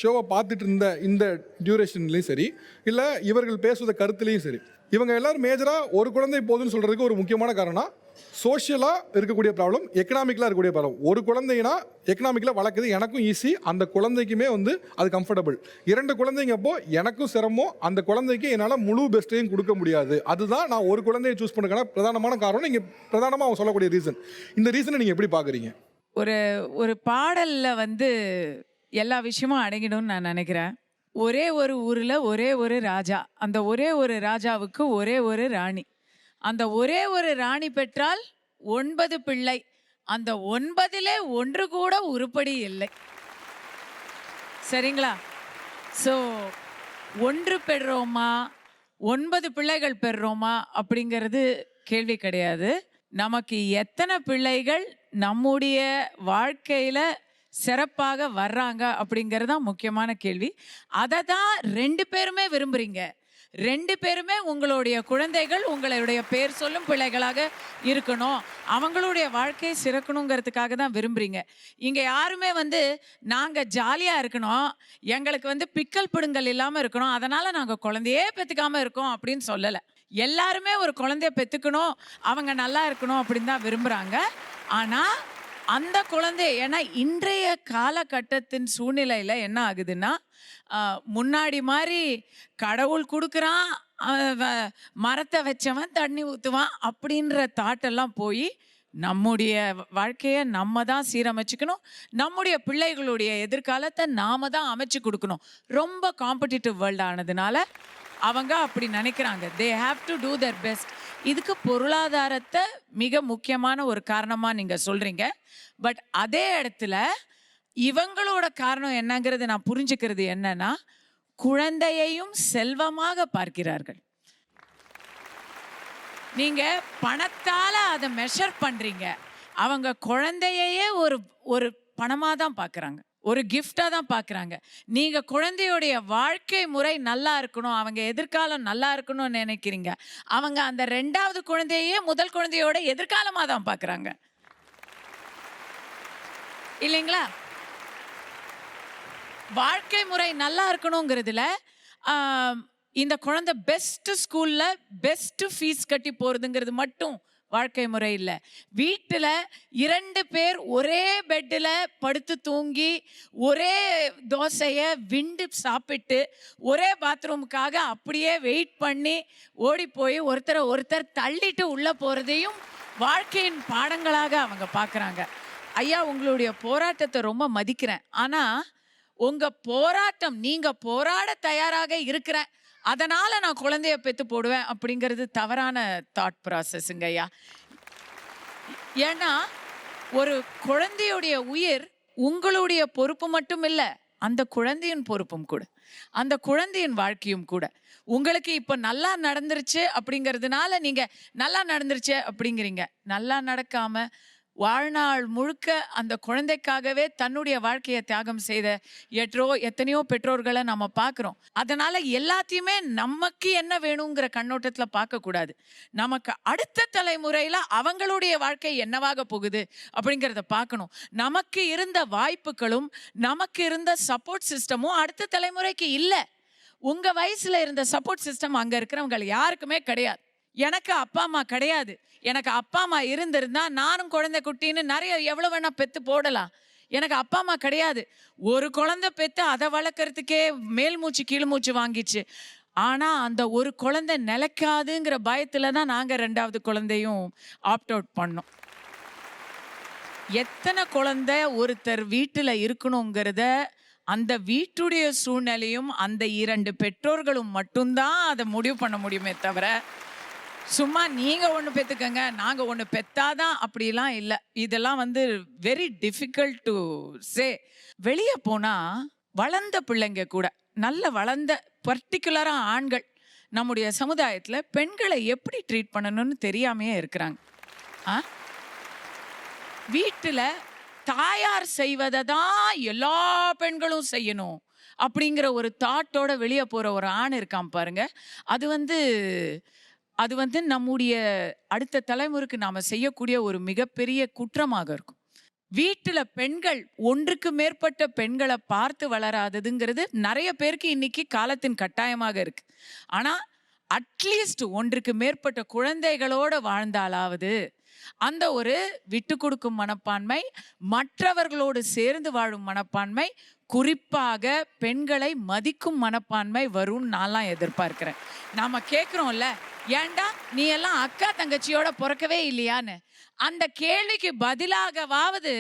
ஷோவை பார்த்துட்டு இருந்த இந்த டியூரேஷன்லேயும் சரி, இல்லை இவர்கள் பேசுவத கருத்துலேயும் சரி, இவங்க எல்லோரும் மேஜராக ஒரு குழந்தை போதுன்னு சொல்கிறதுக்கு ஒரு முக்கியமான காரணம் சோஷியலாக இருக்கக்கூடிய ப்ராப்ளம், எக்கனாமிக்கலாக இருக்கக்கூடிய ப்ராப்ளம். ஒரு குழந்தைனா எக்கனாமிக்கலாக வளர்க்குது, எனக்கும் ஈஸி, அந்த குழந்தைக்குமே வந்து அது கம்ஃபர்டபுள். 2 குழந்தைங்கப்போ எனக்கும் சிரமம், அந்த குழந்தைக்கு என்னால் முழு பெஸ்ட்டையும் கொடுக்க முடியாது. அதுதான் நான் ஒரு குழந்தையை சூஸ் பண்ணுறதுக்கான பிரதானமான காரணம். நீங்கள் பிரதானமாக அவங்க சொல்லக்கூடிய ரீசன். இந்த ரீசனை நீங்கள் எப்படி பார்க்குறீங்க?
ஒரு பாடலில் வந்து எல்லா விஷயமும் அடங்கிடும்னு நான் நினைக்கிறேன். ஒரே ஒரு ஊரில் ஒரே ஒரு ராஜா, அந்த ஒரே ஒரு ராஜாவுக்கு ஒரே ஒரு ராணி. அந்த ஒரே ஒரு ராணி பெற்றால் 9 பிள்ளை, அந்த 9லே 1 கூட உருப்படி இல்லை. சரிங்களா? ஸோ 1 பெறுறோமா 9 பிள்ளைகள் பெறுறோமா அப்படிங்கிறது கேள்வி கிடையாது. நமக்கு எத்தனை பிள்ளைகள் நம்முடைய வாழ்க்கையில் சிறப்பாக வர்றாங்க அப்படிங்கிறது தான் முக்கியமான கேள்வி. அதை தான் 2 பேருமே விரும்புகிறீங்க. 2 பேருமே உங்களுடைய குழந்தைகள் உங்களுடைய பேர் சொல்லும் பிள்ளைகளாக இருக்கணும், அவங்களுடைய வாழ்க்கையை சிறக்கணுங்கிறதுக்காக தான் விரும்புகிறீங்க. இங்கே யாருமே வந்து நாங்கள் ஜாலியாக இருக்கணும், எங்களுக்கு வந்து பிக்கல் பிடுங்கல் இல்லாமல் இருக்கணும், அதனால் நாங்கள் குழந்தையே பெற்றுக்காமல் இருக்கோம் அப்படின்னு சொல்லலை. எல்லாருமே ஒரு குழந்தைய பெற்றுக்கணும், அவங்க நல்லா இருக்கணும் அப்படின்னு தான் விரும்புகிறாங்க. ஆனால் அந்த குழந்தை, ஏன்னா இன்றைய காலகட்டத்தின் சூழ்நிலையில் என்ன ஆகுதுன்னா, முன்னாடி மாதிரி கடவுள் கொடுக்குறான், மரத்தை வச்சவன் தண்ணி ஊற்றுவான் அப்படின்ற தாட்டெல்லாம் போய் நம்முடைய வாழ்க்கையை நம்ம தான் சீரமைச்சுக்கணும், நம்முடைய பிள்ளைகளுடைய எதிர்காலத்தை நாம தான் அமைச்சு கொடுக்கணும். ரொம்ப காம்படிட்டிவ் வேர்ல்டு ஆனதுனால அவங்க அப்படி நினைக்கிறாங்க. They have to do their best. இதுக்கு பொருளாதாரத்தை மிக முக்கியமான ஒரு காரணமாக நீங்கள் சொல்கிறீங்க. பட் அதே இடத்துல இவங்களோட காரணம் என்னங்கிறது நான் புரிஞ்சுக்கிறது என்னன்னா, குழந்தையையும் செல்வமாக பார்க்கிறார்கள். நீங்கள் பணத்தால் அதை மெஷர் பண்ணுறீங்க, அவங்க குழந்தையே ஒரு பணமாக தான் பார்க்குறாங்க, ஒரு கிஃப்டாக தான் பார்க்குறாங்க. நீங்கள் குழந்தையோடைய வாழ்க்கை முறை நல்லா இருக்கணும், அவங்க எதிர்காலம் நல்லா இருக்கணும்னு நினைக்கிறீங்க, அவங்க அந்த 2வது குழந்தையே முதல் குழந்தையோட எதிர்காலமாக தான் பார்க்குறாங்க, இல்லைங்களா? வாழ்க்கை முறை நல்லா இருக்கணுங்கிறதுல இந்த குழந்தை பெஸ்ட் ஸ்கூலில் பெஸ்ட் ஃபீஸ் கட்டி போகிறதுங்கிறது மட்டும் வாழ்க்கை முறை இல்லை. வீட்டில் 2 பேர் ஒரே பெட்டில் படுத்து தூங்கி ஒரே தோசையை விண்டு சாப்பிட்டு ஒரே பாத்ரூமுக்காக அப்படியே வெயிட் பண்ணி ஓடி போய் ஒருத்தர் தள்ளிட்டு உள்ளே போகிறதையும் வாழ்க்கையின் பாடங்களாக அவங்க பார்க்குறாங்க. ஐயா, உங்களுடைய போராட்டத்தை ரொம்ப மதிக்கிறேன். ஆனால் உங்கள் போராட்டம், நீங்கள் போராட தயாராக இருக்கிறேன், அதனால் நான் குழந்தைய பெற்று போடுவேன் அப்படிங்கிறது தவறான தாட் ப்ராசஸ்ங்க ஐயா. ஏன்னா ஒரு குழந்தையுடைய உயிர் உங்களுடைய பொறுப்பு மட்டும் இல்லை, அந்த குழந்தையின் பொறுப்பும் கூட, அந்த குழந்தையின் வாழ்க்கையும் கூட. உங்களுக்கு இப்போ நல்லா நடந்துருச்சு அப்படிங்கிறதுனால நீங்கள் நல்லா நடந்துருச்சு அப்படிங்கிறீங்க. நல்லா நடக்காமல் வாழ்நாள் முழுக்க அந்த குழந்தைக்காகவே தன்னுடைய வாழ்க்கையை தியாகம் செய்த எத்தனையோ பெற்றோர்களை நம்ம பார்க்குறோம். அதனால் எல்லாத்தையுமே நமக்கு என்ன வேணுங்கிற கண்ணோட்டத்தில் பார்க்கக்கூடாது. நமக்கு அடுத்த தலைமுறையில் அவங்களுடைய வாழ்க்கை என்னவாக போகுது அப்படிங்கிறத பார்க்கணும். நமக்கு இருந்த வாய்ப்புகளும் நமக்கு இருந்த சப்போர்ட் சிஸ்டமும் அடுத்த தலைமுறைக்கு இல்லை. உங்கள் வயசில் இருந்த சப்போர்ட் சிஸ்டம் அங்கே இருக்கிறவங்க யாருக்குமே கிடையாது. எனக்கு அப்பா அம்மா கிடையாது. எனக்கு அப்பா அம்மா இருந்திருந்தா நானும் குழந்தை குட்டின்னு நிறைய எவ்வளோ வேணால் பெற்று போடலாம். எனக்கு அப்பா அம்மா கிடையாது. ஒரு குழந்தை பெற்று அதை வளர்க்குறதுக்கே மேல் மூச்சு கீழ் மூச்சு வாங்கிச்சு. ஆனால் அந்த ஒரு குழந்தை நிலைக்காதுங்கிற பயத்தில் தான் நாங்கள் 2வது குழந்தையும் ஆப்ட் அவுட் பண்ணோம். எத்தனை குழந்தை ஒருத்தர் வீட்டில் இருக்கணுங்கிறத அந்த வீட்டுடைய சூழ்நிலையும் அந்த 2 பெற்றோர்களும் மட்டும்தான் அதை முடிவு பண்ண முடியுமே தவிர, சும்மா நீங்கள் ஒன்று பெற்றுக்கங்க நாங்கள் ஒன்று பெற்றாதான் அப்படிலாம் இல்லை. இதெல்லாம் வெரி டிஃபிகல்ட் டு சே. வெளியே போனால் வளர்ந்த பிள்ளைங்க கூட, நல்ல வளர்ந்த பர்டிகுலராக ஆண்கள் நம்முடைய சமுதாயத்தில் பெண்களை எப்படி ட்ரீட் பண்ணணும்னு தெரியாமையே இருக்கிறாங்க. வீட்டில் தாயார் செய்வதை தான் எல்லா பெண்களும் செய்யணும் அப்படிங்கிற ஒரு தாட்டோட வெளியே போகிற ஒரு ஆண் இருக்கான் பாருங்க. அது நம்முடைய அடுத்த தலைமுறைக்கு நாம் செய்யக்கூடிய ஒரு மிகப்பெரிய குற்றமாக இருக்கும். வீட்டில் பெண்கள் ஒன்றுக்கு மேற்பட்ட பெண்களை பார்த்து வளராததுங்கிறது நிறைய பேருக்கு இன்னைக்கு காலத்தின் கட்டாயமாக இருக்கு. ஆனால் அட்லீஸ்ட் ஒன்றுக்கு மேற்பட்ட குழந்தைகளோடு வாழ்ந்தாலாவது அந்த ஒரு விட்டு கொடுக்கும் மனப்பான்மை, மற்றவர்களோடு சேர்ந்து வாழும் மனப்பான்மை, குறிப்பாக பெண்களை மதிக்கும் மனப்பான்மை வரும்னு நான்லாம் எதிர்பார்க்கிறேன். நாம் கேட்குறோம்ல, ஏண்டா நீ எல்லாம் அக்கா தங்கச்சியோட பிறக்கவே இல்லையான்னு. அந்த கேள்விக்கு பதிலாகவாவது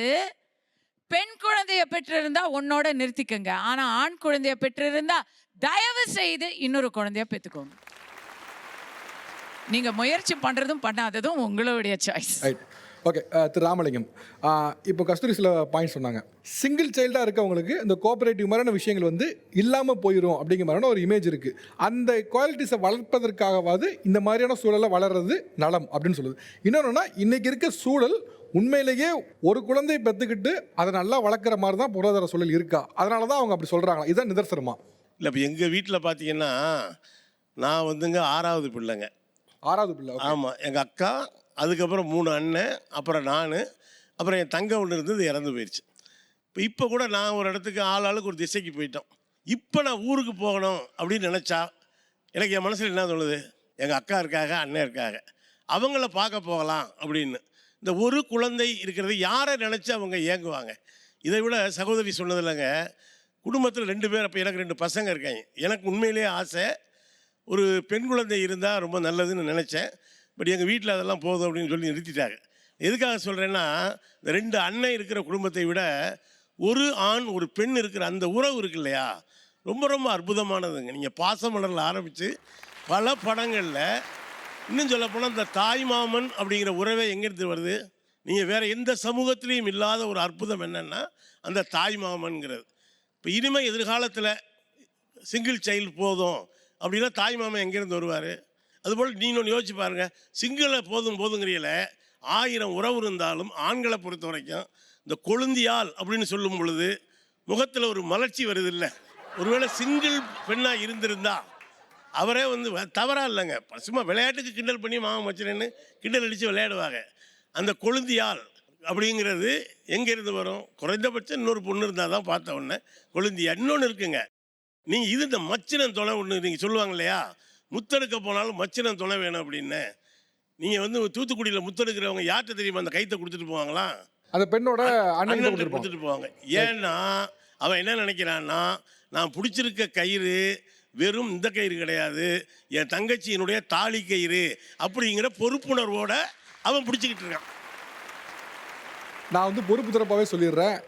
பெண் குழந்தைய பெற்றிருந்தா உன்னோட நிறுத்திக்கங்க, ஆனால் ஆண் குழந்தைய பெற்றிருந்தா தயவு செய்து இன்னொரு குழந்தைய பெற்றுக்கோங்க. நீங்கள் முயற்சி பண்ணுறதும் பண்ணாததும் உங்களுடைய சாய்ஸ்.
ஓகே, திரு ராமலிங்கம், இப்போ கஸ்தூரி சில பாயிண்ட் சொன்னாங்க. சிங்கிள் சைல்டாக இருக்கவங்களுக்கு இந்த கோஆபரேட்டிவ் மாதிரியான விஷயங்கள் இல்லாமல் போயிடும் அப்படிங்கிற மாதிரியான ஒரு இமேஜ் இருக்குது. அந்த குவாலிட்டிஸை வளர்ப்பதற்காகவாது இந்த மாதிரியான சூழலை வளர்றது நலம் அப்படின்னு சொல்லுது. இன்னொன்றுனா, இன்றைக்கி இருக்க சூழல் உண்மையிலேயே ஒரு குழந்தையை பெற்றுக்கிட்டு அதை நல்லா வளர்க்குற மாதிரி தான் பொருளாதார சூழல் இருக்கா? அதனால தான் அவங்க அப்படி சொல்கிறாங்க. இதுதான் நிதர்சனமா?
இல்லை, இப்போ எங்கள் வீட்டில் பார்த்தீங்கன்னா நான் 6வது பிள்ளைங்க.
6வது பிள்ளை?
ஆமாம். எங்கள் அக்கா, அதுக்கப்புறம் 3 அண்ணன், அப்புறம் நான், அப்புறம் என் தங்க ஒன்று இருந்தது, இறந்து போயிடுச்சு. இப்போ கூட நான் ஒரு இடத்துக்கு ஆளுக்கு ஒரு திசைக்கு போயிட்டோம். இப்போ நான் ஊருக்கு போகணும் அப்படின்னு நினச்சா எனக்கு என் மனசில் என்ன தோணுது, எங்கள் அக்கா இருக்காங்க, அண்ணன் இருக்காங்க, அவங்கள பார்க்க போகலாம் அப்படின்னு. இந்த ஒரு குழந்தை இருக்கிறது யாரை நினச்சி அவங்க ஏங்குவாங்க? இதை விட சகோதரி சொன்னதில்லைங்க, குடும்பத்தில் 2 பேர், அப்போ எனக்கு 2 பசங்க இருக்காங்க. எனக்கு உண்மையிலேயே ஆசை ஒரு பெண் குழந்தை இருந்தால் ரொம்ப நல்லதுன்னு நினச்சேன். பட் எங்கள் வீட்டில் அதெல்லாம் போதும் அப்படின்னு சொல்லி நிறுத்திட்டாங்க. எதுக்காக சொல்கிறேன்னா, இந்த 2 அண்ணன் இருக்கிற குடும்பத்தை விட ஒரு ஆண் ஒரு பெண் இருக்கிற அந்த உறவு இருக்கு இல்லையா, ரொம்ப ரொம்ப அற்புதமானதுங்க. நீங்கள் பாசமலரில் ஆரம்பித்து பல படங்களில், இன்னும் சொல்லப்போனால் இந்த தாய்மாமன் அப்படிங்கிற உறவை எங்கேருந்து வருது? நீங்கள் வேறு எந்த சமூகத்திலையும் இல்லாத ஒரு அற்புதம் என்னென்னா அந்த தாய்மாமன்கிறது. இப்போ இனிமேல் எதிர்காலத்தில் சிங்கிள் சைல்டு போதும் அப்படின்னா தாய்மாமன் எங்கேருந்து வருவார்? அதுபோல் நீங்கள் ஒன்று யோசிச்சு பாருங்கள், சிங்கிளை போதுங்கிறீங்கள 1000 உறவு இருந்தாலும் ஆண்களை பொறுத்த வரைக்கும் இந்த கொழுந்தியால் அப்படின்னு சொல்லும் பொழுது முகத்தில் ஒரு மலர்ச்சி வருது இல்லை? ஒருவேளை சிங்கிள் பெண்ணாக இருந்திருந்தா அவரே தவறாக இல்லைங்க, சும்மா விளையாட்டுக்கு கிண்டல் பண்ணி மாமன் வச்சுருன்னு கிண்டல் அடித்து விளையாடுவாங்க. அந்த கொழுந்தியால் அப்படிங்கிறது எங்கேருந்து வரும்? குறைந்தபட்சம் இன்னொரு பொண்ணு இருந்தால் தான் பார்த்த உடனே கொழுந்தியா. இன்னொன்று இருக்குங்க, நீங்கள் இது இந்த மச்சினம் துணை ஒன்று நீங்கள் சொல்லுவாங்க இல்லையா, முத்தெடுக்க போனாலும் மச்சினம் துணை வேணும் அப்படின்னு. நீங்கள் வந்து தூத்துக்குடியில் முத்தெடுக்கிறவங்க யார்கிட்ட தெரியுமா அந்த கைத்தை கொடுத்துட்டு போவாங்களா?
அந்த பெண்ணோட அண்ணன்
கொடுத்துட்டு போவாங்க. ஏன்னா அவன் என்ன நினைக்கிறான்னா, நான் பிடிச்சிருக்க கயிறு வெறும் இந்த கயிறு கிடையாது, என் தங்கச்சியினுடைய தாலி கயிறு அப்படிங்கிற பொறுப்புணர்வோட அவன் பிடிச்சிக்கிட்டு இருக்கான்.
நான் வந்து பொறுப்பு தரப்பாகவே சொல்லிடுறேன்,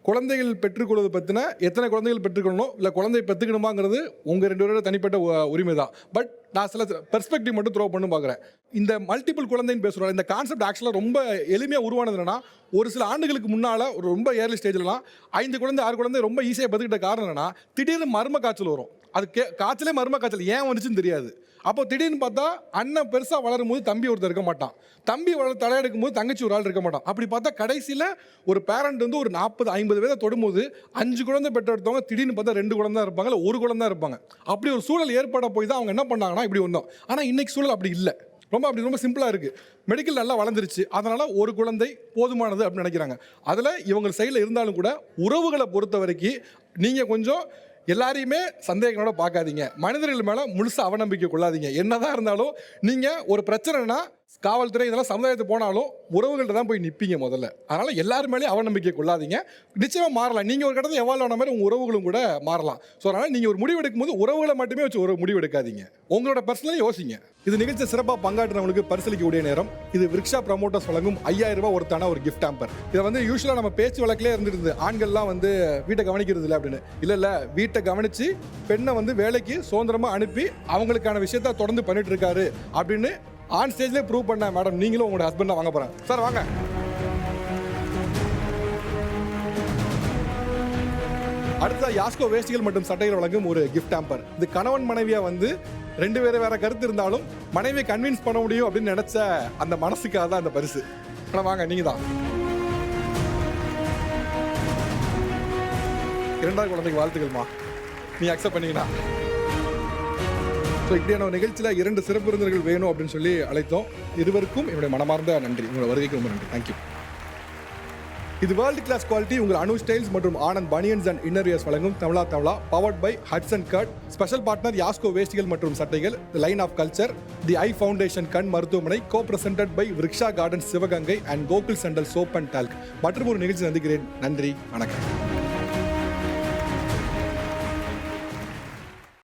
குழந்தைகள் பெற்றுக்கொள்வது பற்றின எத்தனை குழந்தைகள் பெற்றுக்கொள்ளணும் இல்லை குழந்தை பெற்றுக்கணுமாங்கிறது உங்கள் 2 பேரோட தனிப்பட்ட உரிமை தான். பட் நான் சில பெர்ஸ்பெக்டிவ் மட்டும் த்ரோ பண்ணு பார்க்குறேன். இந்த மல்டிபிள் குழந்தைன்னு பேசுகிறோம், இந்த கான்செப்ட் ஆக்சுவலாக ரொம்ப எளிமையாக உருவானது என்னன்னா, ஒரு சில ஆண்டுகளுக்கு முன்னால் ஒரு ரொம்ப ஏர்லி ஸ்டேஜ்லலாம் 5 குழந்தை 6 குழந்தை ரொம்ப ஈஸியாக பதுக்கிட்ட காரணம் என்னன்னா, திடீர்னு மர்ம காய்ச்சல் வரும். அது காய்ச்சலே மர்ம காய்ச்சல் ஏன் வந்துச்சுன்னு தெரியாது. அப்போ திடீர்னு பார்த்தா அண்ணன் பெருசாக வளரும் போது தம்பி ஒருத்தர் இருக்க மாட்டான், தம்பி தலையெடுக்கும் போது தங்கச்சி ஒரு ஆள் இருக்க மாட்டான். அப்படி பார்த்தா கடைசியில் ஒரு பேரண்ட் வந்து ஒரு 40-50 பேரை தொடும்போது 5 குழந்தை பெற்றெடுத்தவங்க திடீர்னு பார்த்தா 2 குழந்தை இருப்பாங்க, இல்லை 1 குழந்தை இருப்பாங்க. அப்படி ஒரு சூழல் ஏற்பட போய் தான் அவங்க என்ன பண்ணாங்கன்னா இப்படி வந்தோம். ஆனால் இன்னைக்கு சூழல் அப்படி இல்லை, ரொம்ப சிம்பிளாக இருக்குது. மெடிக்கல் நல்லா வளர்ந்துருச்சு, அதனால் 1 குழந்தை போதுமானது அப்படின்னு நினைக்கிறாங்க. அதில் இவங்க சைடில் இருந்தாலும் கூட உறவுகளை பொறுத்த வரைக்கும் நீங்கள் கொஞ்சம் எல்லாரையுமே சந்தேகங்களோட பார்க்காதீங்க, மனிதர்கள் மேலே முழுசாக அவநம்பிக்கை கொள்ளாதீங்க. என்னதான் இருந்தாலும் நீங்கள் ஒரு பிரச்சனைனா காவல்துறை இதெல்லாம் சமுதாயத்துக்கு போனாலும் உறவுகள்கிட்ட தான் போய் நிற்பீங்க முதல்ல. அதனால் எல்லாரும் மேலேயும் அவநம்பிக்கை கொள்ளாதீங்க. நிச்சயமாக மாறலாம், நீங்கள் ஒரு கடத்தை எவால்வ் ஆன மாதிரி உங்கள் உறவுகளும் கூட மாறலாம். ஸோ அதனால் நீங்கள் ஒரு முடிவு எடுக்கும் போது உறவுகளை மட்டுமே வச்சு ஒரு முடிவு எடுக்காதீங்க, உங்களோட பர்சனலாக யோசிங்க. இது நிகழ்ச்சி சிறப்பாக பங்காற்றுறவங்களுக்கு பரிசளிக்கக்கூடிய நேரம். இது விருக்ஷா ப்ரமோட்டர்ஸ் வழங்கும் 5000 ரூபாய் ஒருத்தான ஒரு கிஃப்ட் ஹேம்பர். இதை வந்து யூஸ்வலாக நம்ம பேச்சு வழக்கிலே இருந்துருது, ஆண்கள்லாம் வந்து வீட்டை கவனிக்கிறது இல்லை அப்படின்னு. இல்லை வீட்டை கவனித்து பெண்ணை வந்து வேலைக்கு சுதந்திரமாக அனுப்பி அவங்களுக்கான விஷயத்த தொடர்ந்து பண்ணிட்டு இருக்காரு அப்படின்னு ஆன் ஸ்டேஜ்லேயே ப்ரூவ் பண்ண மேடம், நீங்களும் உங்களோட ஹஸ்பண்டாக வாங்க போகிறாங்க. சார் வாங்க. அடுத்த யாஸ்கோ வேஷ்டிகள் மற்றும் சட்டைகள் வழங்கும் ஒரு கிஃப்ட் ஹேம்பர். இது கணவன் மனைவியா வந்து 2 பேரை வேற கருத்து இருந்தாலும் மனைவியை கன்வின்ஸ் பண்ண முடியும் அப்படின்னு நினைச்ச அந்த மனசுக்காக தான் அந்த பரிசு. வாங்க, நீங்க தான் 2வது குழந்தைக்கு வாழ்த்துக்கள்மா, நீ அக்செப்ட் பண்ணீங்கன்னா. ஸோ இப்படியான ஒரு நிகழ்ச்சியில் 2 சிறப்பு விருந்தினர்கள் வேணும் அப்படின்னு சொல்லி அழைத்தோம். இருவருக்கும் என்னுடைய மனமார்ந்த நன்றி, உங்களோட வருகைக்கு ரொம்ப நன்றி, தேங்க்யூ. இது வேர்ல்டு கிளாஸ் குவாலிட்டி உங்கள் அனு ஸ்டைல்ஸ் மற்றும் ஆனந்த் பனியன்ஸ் அண்ட் இன்னர்வியர்ஸ் வழங்கும் தமிழா பவர்ட் பை ஹட்சன் கட். ஸ்பெஷல் பார்ட்னர் யாஸ்கோ வேஷ்டிகள் மற்றும் சட்டைகள், line of culture, the eye foundation கண் மருத்துவமனை, co presented by Vriksha garden Sivaganga and Gokul sandal soap and talc. மற்றும் ஒரு நிகழ்ச்சி சந்திக்கிறேன். நன்றி, வணக்கம்.